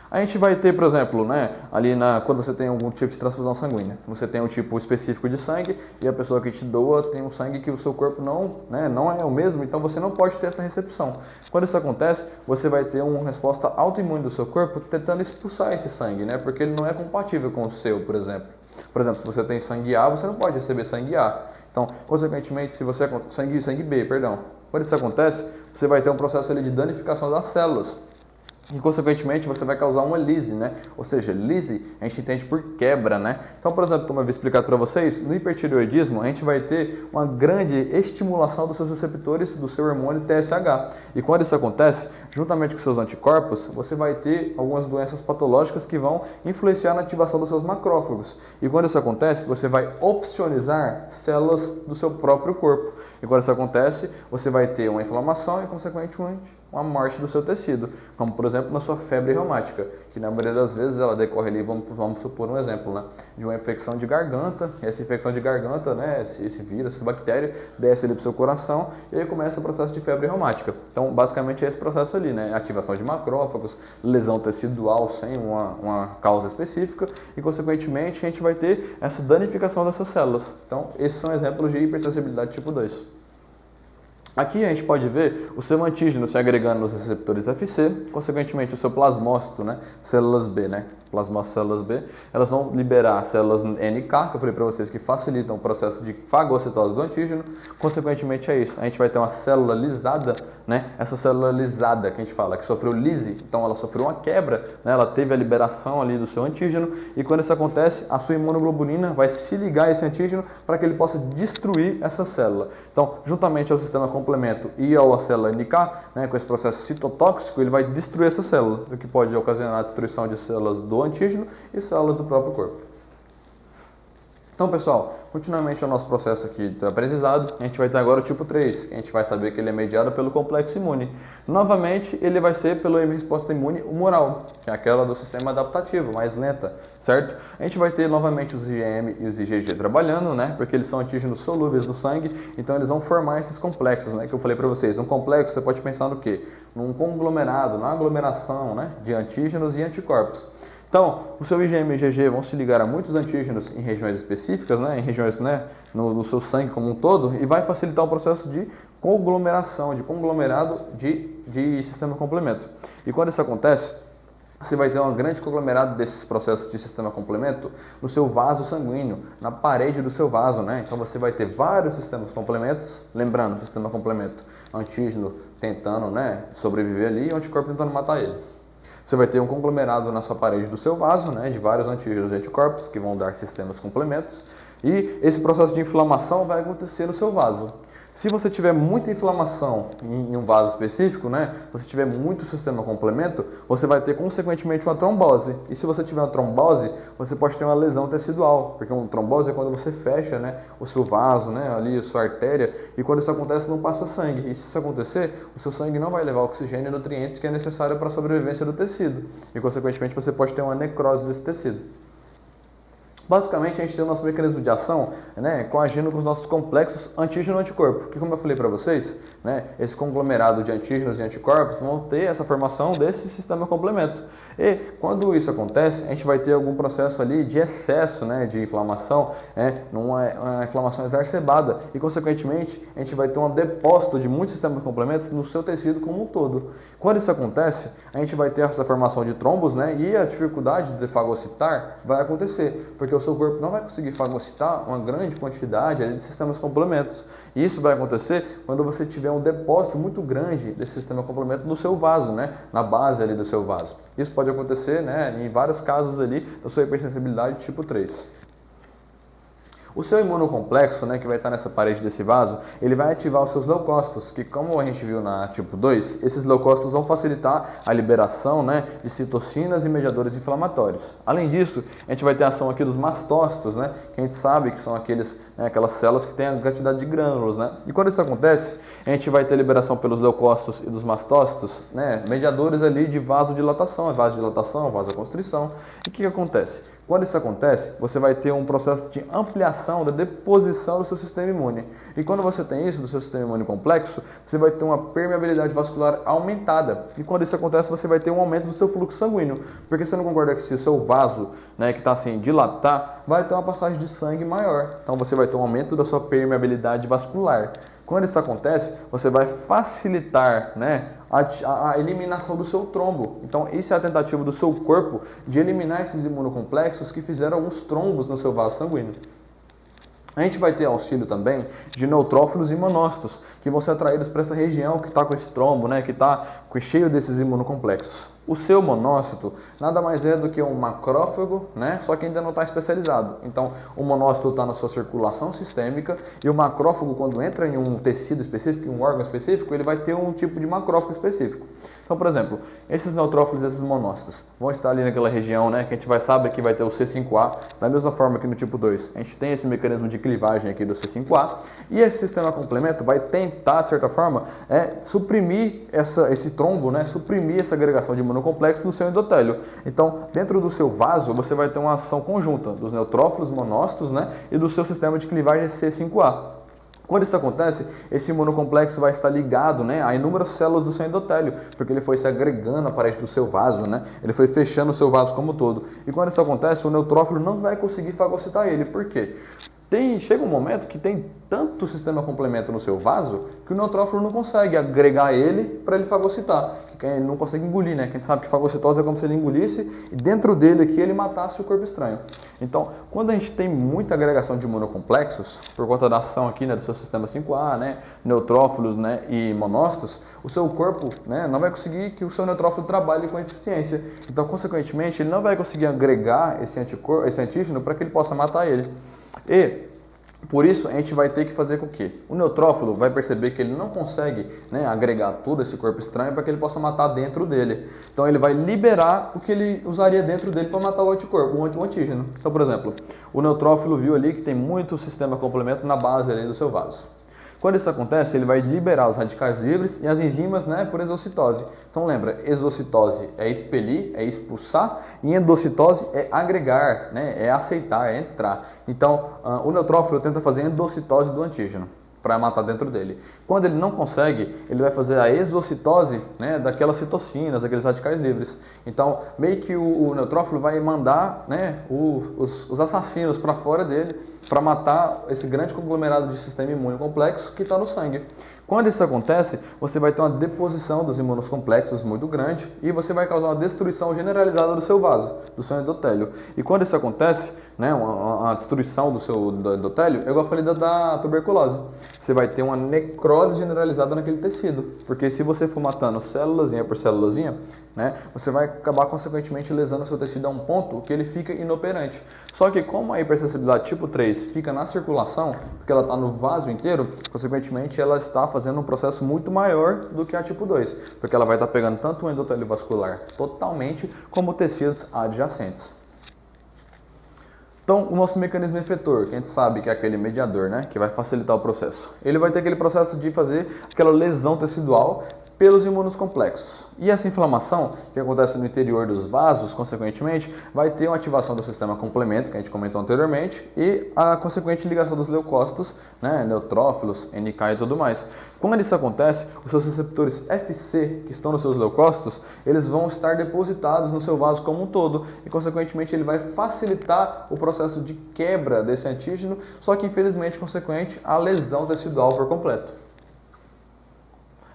A gente vai ter, por exemplo, né, ali quando você tem algum tipo de transfusão sanguínea, você tem um tipo específico de sangue e a pessoa que te doa tem um sangue que o seu corpo não é o mesmo, então você não pode ter essa recepção. Quando isso acontece, você vai ter uma resposta autoimune do seu corpo tentando expulsar esse sangue, né, porque ele não é compatível com o seu, por exemplo. Por exemplo, se você tem sangue A, você não pode receber sangue A. Então, consequentemente, se você é sangue B, perdão. Quando isso acontece, você vai ter um processo ali de danificação das células. e consequentemente você vai causar uma lise, né? Ou seja, lise a gente entende por quebra, né? Então, por exemplo, como eu havia explicado para vocês, no hipertireoidismo a gente vai ter uma grande estimulação dos seus receptores do seu hormônio TSH. E quando isso acontece, juntamente com seus anticorpos, você vai ter algumas doenças patológicas que vão influenciar na ativação dos seus macrófagos. E quando isso acontece, você vai opsonizar células do seu próprio corpo. E quando isso acontece, você vai ter uma inflamação e, consequentemente, uma morte do seu tecido, como por exemplo na sua febre reumática, que na maioria das vezes ela decorre ali, vamos supor um exemplo, né, de uma infecção de garganta, e essa infecção de garganta, né, esse vírus, essa bactéria, desce ali para o seu coração e aí começa o processo de febre reumática. Então, basicamente é esse processo ali, né, ativação de macrófagos, lesão tecidual sem uma causa específica e, consequentemente, a gente vai ter essa danificação dessas células. Então, esses são exemplos de hipersensibilidade tipo 2. Aqui a gente pode ver o seu antígeno se agregando nos receptores FC, consequentemente o seu plasmócito, né, células B, né, plasmócito células B, elas vão liberar células NK, que eu falei para vocês que facilitam o processo de fagocitose do antígeno, consequentemente é isso, a gente vai ter uma célula lisada, né, essa célula lisada que a gente fala, que sofreu lise, então ela sofreu uma quebra, né, ela teve a liberação ali do seu antígeno, e quando isso acontece, a sua imunoglobulina vai se ligar a esse antígeno para que ele possa destruir essa célula. Então, juntamente ao sistema complemento e à célula NK, né, com esse processo citotóxico, ele vai destruir essa célula, o que pode ocasionar a destruição de células do antígeno e células do próprio corpo. Então, pessoal, continuamente o nosso processo aqui está aprendizado, a gente vai ter agora o tipo 3, que a gente vai saber que ele é mediado pelo complexo imune. Novamente, ele vai ser pela resposta imune humoral, que é aquela do sistema adaptativo, mais lenta, certo? A gente vai ter novamente os IgM e os IgG trabalhando, né? Porque eles são antígenos solúveis do sangue, então eles vão formar esses complexos, né? Que eu falei para vocês. Um complexo, você pode pensar no quê? Num conglomerado, na aglomeração, né? De antígenos e anticorpos. Então, o seu IgM e IgG vão se ligar a muitos antígenos em regiões específicas, né, em regiões, né, no seu sangue como um todo, e vai facilitar o processo de conglomeração, de conglomerado de sistema complemento. E quando isso acontece, você vai ter um grande conglomerado desses processos de sistema complemento no seu vaso sanguíneo, na parede do seu vaso, né? Então você vai ter vários sistemas complementos, lembrando, sistema complemento, antígeno tentando, né, sobreviver ali e o anticorpo tentando matar ele. Você vai ter um conglomerado na sua parede do seu vaso, né, de vários antígenos e anticorpos que vão dar sistemas complementos. E esse processo de inflamação vai acontecer no seu vaso. Se você tiver muita inflamação em um vaso específico, né, se você tiver muito sistema complemento, você vai ter consequentemente uma trombose. E se você tiver uma trombose, você pode ter uma lesão tecidual, porque uma trombose é quando você fecha, né, o seu vaso, né, ali a sua artéria, e quando isso acontece não passa sangue. E se isso acontecer, o seu sangue não vai levar oxigênio e nutrientes que é necessário para a sobrevivência do tecido. E consequentemente você pode ter uma necrose desse tecido. Basicamente, a gente tem o nosso mecanismo de ação, né, coagindo com os nossos complexos antígeno-anticorpo, que como eu falei para vocês, né, esse conglomerado de antígenos e anticorpos vão ter essa formação desse sistema complemento. E quando isso acontece, a gente vai ter algum processo ali de excesso, né, de inflamação, uma inflamação exacerbada, e consequentemente a gente vai ter um depósito de muitos sistemas complementos no seu tecido como um todo. Quando isso acontece, a gente vai ter essa formação de trombos, né, e a dificuldade de fagocitar vai acontecer, porque o seu corpo não vai conseguir fagocitar uma grande quantidade ali de sistemas complementos. E isso vai acontecer quando você tiver um depósito muito grande desse sistema complemento no seu vaso, né, na base ali do seu vaso. Isso pode acontecer, né, em vários casos ali da sua hipersensibilidade tipo 3. O seu imunocomplexo, né, que vai estar nessa parede desse vaso, ele vai ativar os seus leucócitos, que como a gente viu na tipo 2, esses leucócitos vão facilitar a liberação, né, de citocinas e mediadores inflamatórios. Além disso, a gente vai ter a ação aqui dos mastócitos, né, que a gente sabe que são aquelas células que têm a quantidade de grânulos, né? E quando isso acontece, a gente vai ter liberação pelos leucócitos e dos mastócitos, né, mediadores ali de vasodilatação, vasoconstrição. E o que acontece? Quando isso acontece, você vai ter um processo de ampliação da deposição do seu sistema imune. E quando você tem isso, do seu sistema imune complexo, você vai ter uma permeabilidade vascular aumentada. E quando isso acontece, você vai ter um aumento do seu fluxo sanguíneo. Porque você não concorda que se o seu vaso, né, que está assim, dilatar, vai ter uma passagem de sangue maior. Então você vai ter um aumento da sua permeabilidade vascular. Quando isso acontece, você vai facilitar, né, a eliminação do seu trombo. Então, isso é a tentativa do seu corpo de eliminar esses imunocomplexos que fizeram alguns trombos no seu vaso sanguíneo. A gente vai ter auxílio também de neutrófilos e monócitos, que vão ser atraídos para essa região que está com esse trombo, né, que está cheio desses imunocomplexos. O seu monócito nada mais é do que um macrófago, né? Só que ainda não está especializado. Então, o monócito está na sua circulação sistêmica e o macrófago, quando entra em um tecido específico, em um órgão específico, ele vai ter um tipo de macrófago específico. Então, por exemplo, esses neutrófilos, esses monócitos, vão estar ali naquela região, né? Que a gente vai saber que vai ter o C5A, da mesma forma que no tipo 2. A gente tem esse mecanismo de clivagem aqui do C5A e esse sistema complemento vai tentar, de certa forma, suprimir esse trombo, né? Suprimir essa agregação de imunocomplexo no seu endotélio. Então, dentro do seu vaso, você vai ter uma ação conjunta dos neutrófilos, monócitos, né? E do seu sistema de clivagem C5A. Quando isso acontece, esse imunocomplexo vai estar ligado, né, a inúmeras células do seu endotélio, porque ele foi se agregando à parede do seu vaso, né? Ele foi fechando o seu vaso como um todo. E quando isso acontece, o neutrófilo não vai conseguir fagocitar ele. Por quê? Chega um momento que tem tanto sistema complemento no seu vaso que o neutrófilo não consegue agregar ele para ele fagocitar. Ele não consegue engolir, né? Quem sabe que fagocitose é como se ele engolisse e dentro dele aqui ele matasse o corpo estranho. Então, quando a gente tem muita agregação de imunocomplexos, por conta da ação aqui, né, do seu sistema 5A, né, neutrófilos, né, e monócitos, o seu corpo, né, não vai conseguir que o seu neutrófilo trabalhe com eficiência. Então, consequentemente, ele não vai conseguir agregar esse antígeno para que ele possa matar ele. E por isso a gente vai ter que fazer com que o neutrófilo vai perceber que ele não consegue, né, agregar todo esse corpo estranho para que ele possa matar dentro dele. Então ele vai liberar o que ele usaria dentro dele para matar o anticorpo, o antígeno. Então, por exemplo, o neutrófilo viu ali que tem muito sistema complemento na base ali do seu vaso. Quando isso acontece, ele vai liberar os radicais livres e as enzimas, né, por exocitose. Então lembra, exocitose é expelir, é expulsar, e endocitose é agregar, né, é aceitar, é entrar. Então o neutrófilo tenta fazer endocitose do antígeno para matar dentro dele. Quando ele não consegue, ele vai fazer a exocitose, né, daquelas citocinas, daqueles radicais livres. Então, meio que o neutrófilo vai mandar, né, os assassinos para fora dele para matar esse grande conglomerado de sistema imune complexo que está no sangue. Quando isso acontece, você vai ter uma deposição dos imunocomplexos muito grande e você vai causar uma destruição generalizada do seu vaso, do seu endotélio. E quando isso acontece, né, uma destruição do seu endotélio, é igual eu falei da tuberculose. Você vai ter uma necrose generalizada naquele tecido, porque se você for matando célulazinha por célulazinha, né, você vai acabar consequentemente lesando o seu tecido a um ponto que ele fica inoperante. Só que como a hipersensibilidade tipo 3 fica na circulação, porque ela está no vaso inteiro, consequentemente ela está fazendo um processo muito maior do que a tipo 2, porque ela vai estar pegando tanto o endotélio vascular totalmente, como tecidos adjacentes. Então, o nosso mecanismo efetor, que a gente sabe que é aquele mediador, né, que vai facilitar o processo, ele vai ter aquele processo de fazer aquela lesão tecidual pelos imunocomplexos. E essa inflamação, que acontece no interior dos vasos, consequentemente, vai ter uma ativação do sistema complemento, que a gente comentou anteriormente, e a consequente ligação dos leucócitos, né, neutrófilos, NK e tudo mais. Quando isso acontece, os seus receptores FC, que estão nos seus leucócitos, eles vão estar depositados no seu vaso como um todo, e consequentemente ele vai facilitar o processo de quebra desse antígeno, só que infelizmente consequente a lesão tecidual por completo.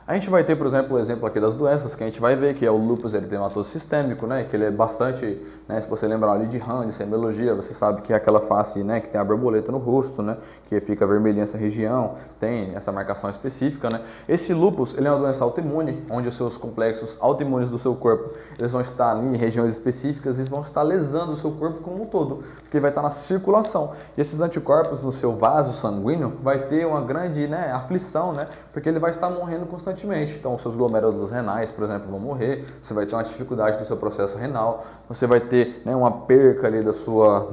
A gente vai ter, por exemplo, o exemplo aqui das doenças, que a gente vai ver que é o lúpus eritematoso sistêmico, né, que ele é bastante, né, se você lembrar ali de RAM, de semiologia, você sabe que é aquela face, né, que tem a borboleta no rosto, né, que fica vermelhinha essa região, tem essa marcação específica, né. Esse lúpus, ele é uma doença autoimune, onde os seus complexos autoimunes do seu corpo, eles vão estar em regiões específicas e vão estar lesando o seu corpo como um todo, porque vai estar na circulação. E esses anticorpos no seu vaso sanguíneo vai ter uma grande, né, aflição, né, porque ele vai estar morrendo constantemente. Então, os seus glomérulos renais, por exemplo, vão morrer, você vai ter uma dificuldade do seu processo renal, você vai ter, né, uma perca ali da sua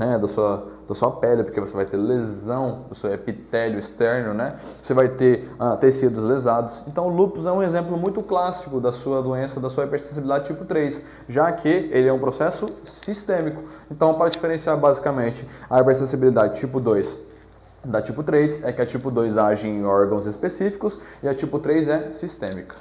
pele, porque você vai ter lesão do seu epitélio externo, né? Você vai ter tecidos lesados. Então, o lúpus é um exemplo muito clássico da sua doença, da sua hipersensibilidade tipo 3, já que ele é um processo sistêmico. Então, para diferenciar basicamente a hipersensibilidade tipo 2 da tipo 3 é que a tipo 2 age em órgãos específicos e a tipo 3 é sistêmica.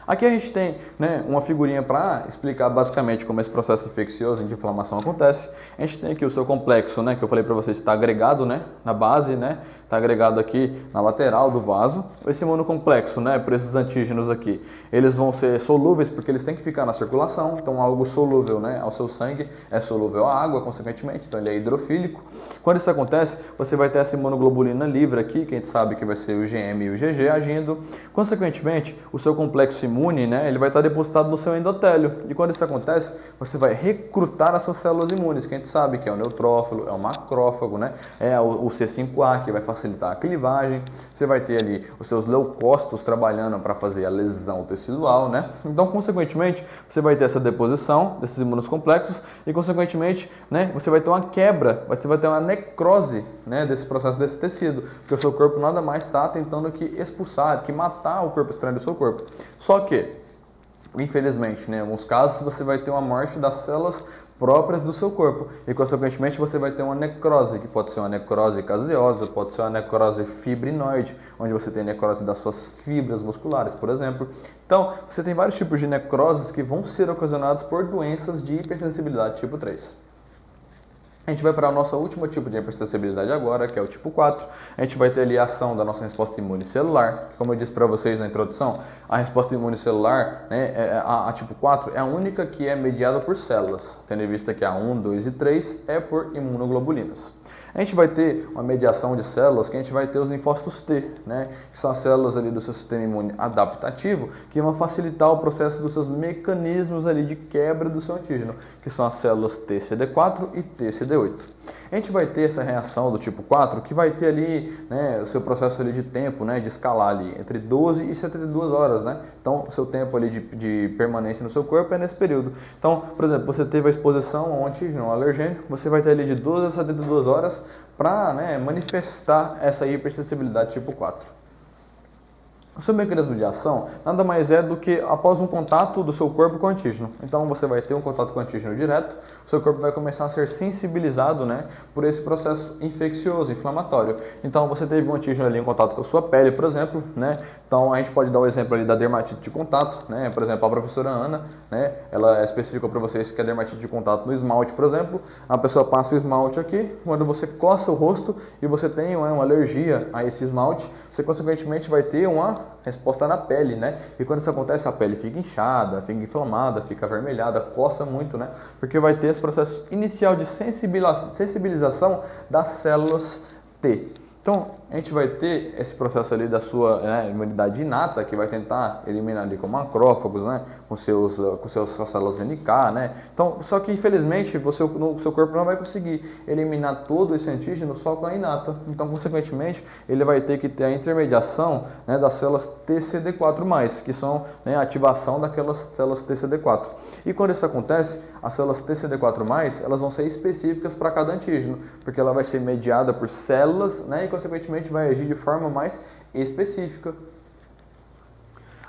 Aqui a gente tem, né, uma figurinha para explicar basicamente como esse processo infeccioso de inflamação acontece. A gente tem aqui o seu complexo, né, que eu falei para vocês, está agregado, né, na base, né, está agregado aqui na lateral do vaso. Esse imunocomplexo, né, por esses antígenos aqui, eles vão ser solúveis porque eles têm que ficar na circulação, então algo solúvel, né, ao seu sangue é solúvel à água, consequentemente, então ele é hidrofílico. Quando isso acontece, você vai ter essa imunoglobulina livre aqui, que a gente sabe que vai ser o IgM e o IgG agindo. Consequentemente, o seu complexo imune, né, ele vai estar depositado no seu endotélio. E quando isso acontece, você vai recrutar as suas células imunes, que a gente sabe que é o neutrófilo, é o macrófago, né, é o C5A, que vai facilitar a clivagem. Você vai ter ali os seus leucócitos trabalhando para fazer a lesão tecidual, né? Então, consequentemente, você vai ter essa deposição desses imunocomplexos e, consequentemente, né, você vai ter uma quebra, você vai ter uma necrose, né, desse processo, desse tecido, porque o seu corpo nada mais está tentando que expulsar, que matar o corpo estranho do seu corpo. Só que, infelizmente, né, em alguns casos, você vai ter uma morte das células próprias do seu corpo e, consequentemente, você vai ter uma necrose, que pode ser uma necrose caseosa, pode ser uma necrose fibrinoide, onde você tem necrose das suas fibras musculares, por exemplo. Então, você tem vários tipos de necroses que vão ser ocasionados por doenças de hipersensibilidade tipo 3. A gente vai para o nosso último tipo de hipersensibilidade agora, que é o tipo 4. A gente vai ter ali a ação da nossa resposta imune celular. Como eu disse para vocês na introdução, a resposta imune celular, né, a tipo 4, é a única que é mediada por células, tendo em vista que a 1, 2 e 3 é por imunoglobulinas. A gente vai ter uma mediação de células que a gente vai ter os linfócitos T, né? Que são as células ali do seu sistema imune adaptativo, que vão facilitar o processo dos seus mecanismos ali de quebra do seu antígeno, que são as células TCD4 e TCD8. A gente vai ter essa reação do tipo 4 que vai ter ali, né, o seu processo ali de tempo, né, de escalar ali entre 12 e 72 horas, né? Então, o seu tempo ali de permanência no seu corpo é nesse período. Então, por exemplo, você teve a exposição ao antígeno, ao alergênio, você vai ter ali de 12 a 72 horas para, né, manifestar essa hipersensibilidade tipo 4. O seu mecanismo de ação nada mais é do que após um contato do seu corpo com o antígeno. Então você vai ter um contato com o antígeno direto, o seu corpo vai começar a ser sensibilizado, né, por esse processo infeccioso, inflamatório. Então você teve um antígeno ali em contato com a sua pele, por exemplo, né? Então a gente pode dar o exemplo ali da dermatite de contato, né? Por exemplo, a professora Ana, né, ela especificou para vocês que a dermatite de contato no esmalte, por exemplo, a pessoa passa o esmalte aqui, quando você coça o rosto e você tem uma alergia a esse esmalte, você consequentemente vai ter uma resposta na pele, né? E quando isso acontece, a pele fica inchada, fica inflamada, fica avermelhada, coça muito, né? Porque vai ter esse processo inicial de sensibilização das células T. Então, a gente vai ter esse processo ali da sua, né, imunidade inata, que vai tentar eliminar ali com macrófagos, né, com suas células NK, né. Então, só que infelizmente o seu corpo não vai conseguir eliminar todo esse antígeno só com a inata. Então, consequentemente, ele vai ter que ter a intermediação, né, das células TCD4+, que são, né, a ativação daquelas células TCD4. E quando isso acontece, as células TCD4+, elas vão ser específicas para cada antígeno, porque ela vai ser mediada por células, né, e consequentemente vai agir de forma mais específica.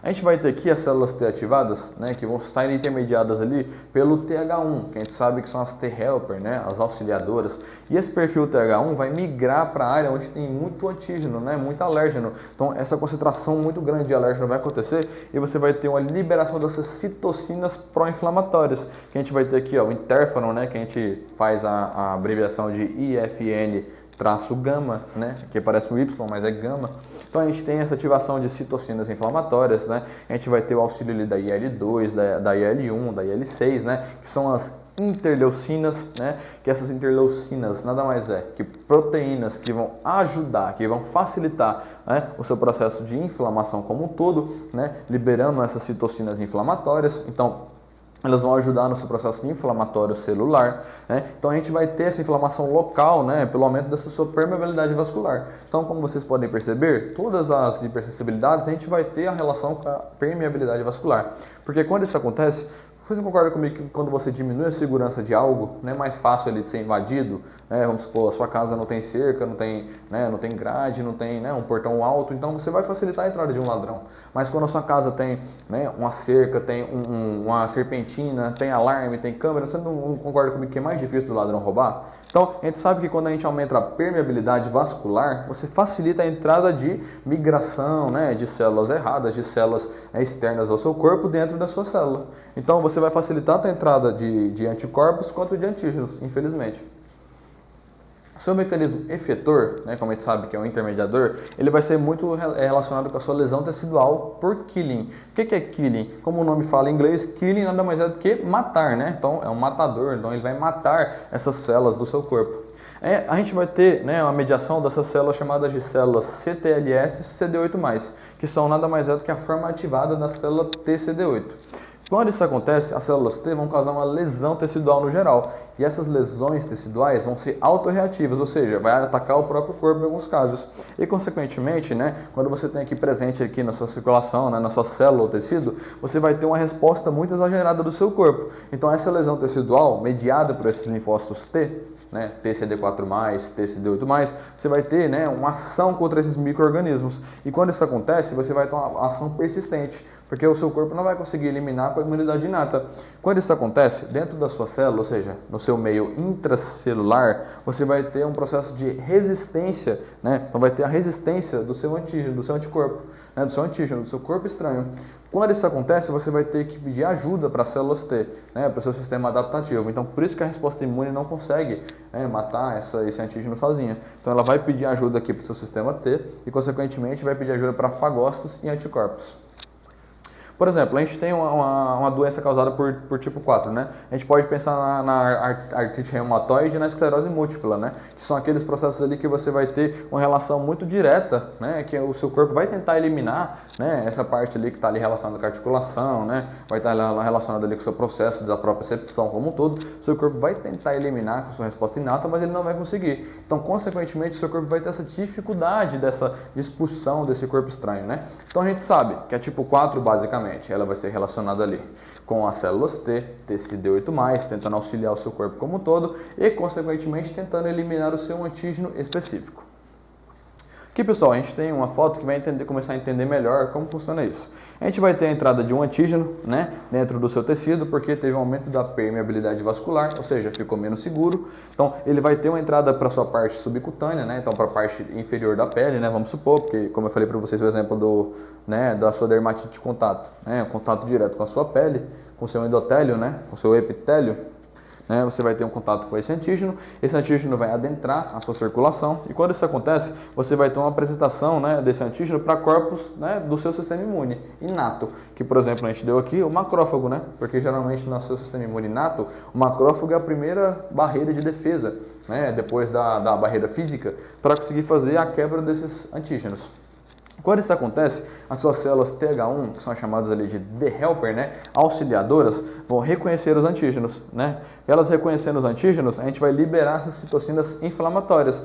A gente vai ter aqui as células T ativadas, né, que vão estar intermediadas ali pelo TH1, que a gente sabe que são as T-helper, né, as auxiliadoras. E esse perfil TH1 vai migrar para a área onde tem muito antígeno, né, muito alérgeno. Então, essa concentração muito grande de alérgeno vai acontecer e você vai ter uma liberação dessas citocinas pró-inflamatórias, que a gente vai ter aqui, ó, o interferon, né, que a gente faz a abreviação de IFN-gama, né, que parece um Y, mas é gama. Então a gente tem essa ativação de citocinas inflamatórias, né? A gente vai ter o auxílio ali da IL-2, da IL-1, da IL-6, né? Que são as interleucinas, né? Que essas interleucinas nada mais é que proteínas que vão ajudar, que vão facilitar, né, o seu processo de inflamação como um todo, né? Liberando essas citocinas inflamatórias. Então, elas vão ajudar no seu processo inflamatório celular, né? Então a gente vai ter essa inflamação local, né, pelo aumento dessa sua permeabilidade vascular. Então, como vocês podem perceber, todas as hipersensibilidades a gente vai ter a relação com a permeabilidade vascular. Porque quando isso acontece, você concorda comigo que quando você diminui a segurança de algo, não é mais fácil ele de ser invadido, né? Vamos supor, a sua casa não tem cerca, não tem, né, não tem grade, não tem, né, um portão alto, então você vai facilitar a entrada de um ladrão. Mas quando a sua casa tem, né, uma cerca, tem uma serpentina, tem alarme, tem câmera, você não concorda comigo que é mais difícil do ladrão roubar? Então, a gente sabe que quando a gente aumenta a permeabilidade vascular, você facilita a entrada de migração, né, de células erradas, de células, né, externas ao seu corpo dentro da sua célula. Então, você vai facilitar tanto a entrada de anticorpos quanto de antígenos, infelizmente. Seu mecanismo efetor, né, como a gente sabe que é o intermediador, ele vai ser muito relacionado com a sua lesão tecidual por killing. O que é killing? Como o nome fala em inglês, killing nada mais é do que matar, né? Então é um matador, então ele vai matar essas células do seu corpo. A gente vai ter, né, uma mediação dessas células chamadas de células CTLS e CD8+, que são nada mais é do que a forma ativada da célula TCD8. Quando isso acontece, as células T vão causar uma lesão tecidual no geral. E essas lesões teciduais vão ser autorreativas, ou seja, vai atacar o próprio corpo em alguns casos. E, consequentemente, né, quando você tem aqui presente aqui na sua circulação, né, na sua célula ou tecido, você vai ter uma resposta muito exagerada do seu corpo. Então, essa lesão tecidual, mediada por esses linfócitos T, né, TCD4+, TCD8+, você vai ter, né, uma ação contra esses micro-organismos. E quando isso acontece, você vai ter uma ação persistente, porque o seu corpo não vai conseguir eliminar com a imunidade inata. Quando isso acontece, dentro da sua célula, ou seja, no seu meio intracelular, você vai ter um processo de resistência, né? Então vai ter a resistência do seu antígeno, do seu anticorpo, né? Do seu antígeno, do seu corpo estranho. Quando isso acontece, você vai ter que pedir ajuda para as células T, né? Para o seu sistema adaptativo. Então, por isso que a resposta imune não consegue, né, matar esse antígeno sozinha. Então, ela vai pedir ajuda aqui para o seu sistema T e, consequentemente, vai pedir ajuda para fagócitos e anticorpos. Por exemplo, a gente tem uma doença causada por tipo 4, né? A gente pode pensar na artrite reumatoide e na esclerose múltipla, né? Que são aqueles processos ali que você vai ter uma relação muito direta, né? Que o seu corpo vai tentar eliminar, né? Essa parte ali que está ali relacionada com a articulação, né? Vai estar relacionada ali com o seu processo da propriocepção como um todo. O seu corpo vai tentar eliminar com sua resposta inata, mas ele não vai conseguir. Então, consequentemente, o seu corpo vai ter essa dificuldade dessa expulsão desse corpo estranho, né? Então, a gente sabe que a tipo 4, basicamente, ela vai ser relacionada ali com as células T, TCD8+, tentando auxiliar o seu corpo como um todo e, consequentemente, tentando eliminar o seu antígeno específico. Aqui, pessoal, a gente tem uma foto que vai começar a entender melhor como funciona isso. A gente vai ter a entrada de um antígeno, né, dentro do seu tecido, porque teve um aumento da permeabilidade vascular, ou seja, ficou menos seguro. Então, ele vai ter uma entrada para a sua parte subcutânea, né, então para a parte inferior da pele, né, vamos supor, porque, como eu falei para vocês, o exemplo da sua dermatite de contato, né, contato direto com a sua pele, com o seu endotélio, né, com o seu epitélio. Você vai ter um contato com esse antígeno vai adentrar a sua circulação e quando isso acontece, você vai ter uma apresentação, né, desse antígeno para corpos, né, do seu sistema imune inato, que por exemplo a gente deu aqui o macrófago, né, porque geralmente no seu sistema imune inato, o macrófago é a primeira barreira de defesa, né, depois da barreira física, para conseguir fazer a quebra desses antígenos. Quando isso acontece, as suas células TH1, que são chamadas ali de D-helper, né, auxiliadoras, vão reconhecer os antígenos, né? Elas reconhecendo os antígenos, a gente vai liberar essas citocinas inflamatórias,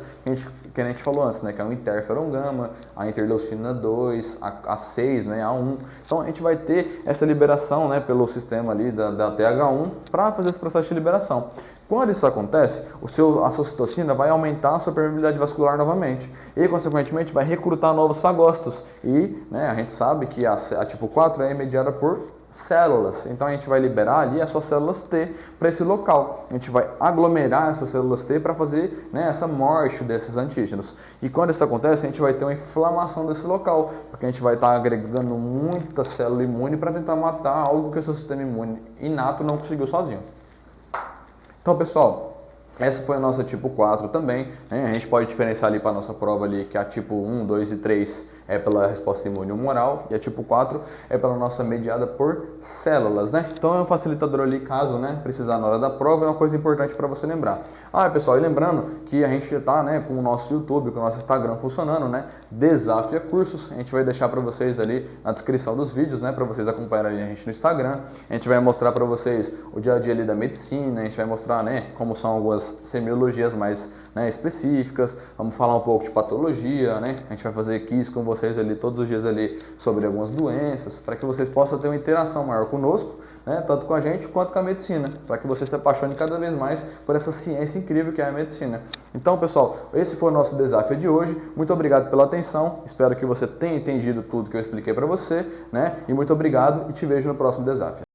que a gente falou antes, né, que é o interferon gama, a interleucina 2, a 6, né, a 1. Então a gente vai ter essa liberação, né, pelo sistema ali da TH1 para fazer esse processo de liberação. Quando isso acontece, a sua citocina vai aumentar a sua permeabilidade vascular novamente e, consequentemente, vai recrutar novos fagócitos. E, né, a gente sabe que a tipo 4 é mediada por células. Então, a gente vai liberar ali as suas células T para esse local. A gente vai aglomerar essas células T para fazer, né, essa morte desses antígenos. E quando isso acontece, a gente vai ter uma inflamação desse local, porque a gente vai estar agregando muita célula imune para tentar matar algo que o seu sistema imune inato não conseguiu sozinho. Então, pessoal, essa foi a nossa tipo 4 também, né? A gente pode diferenciar ali para a nossa prova ali que a tipo 1, 2 e 3 é pela resposta imune humoral e a tipo 4 é pela nossa mediada por células, né? Então é um facilitador ali caso, né, precisar na hora da prova, é uma coisa importante para você lembrar. Pessoal, e lembrando que a gente está, né, com o nosso YouTube, com o nosso Instagram funcionando, né? Desafia Cursos, a gente vai deixar para vocês ali na descrição dos vídeos, né, para vocês acompanharem a gente no Instagram. A gente vai mostrar para vocês o dia a dia ali da medicina, a gente vai mostrar, né, como são algumas semiologias mais, né, específicas, vamos falar um pouco de patologia, né? A gente vai fazer quiz com vocês ali todos os dias ali sobre algumas doenças, para que vocês possam ter uma interação maior conosco, né, tanto com a gente quanto com a medicina, para que você se apaixone cada vez mais por essa ciência incrível que é a medicina. Então, pessoal, esse foi o nosso desafio de hoje. Muito obrigado pela atenção, espero que você tenha entendido tudo que eu expliquei para você, né? E muito obrigado e te vejo no próximo desafio.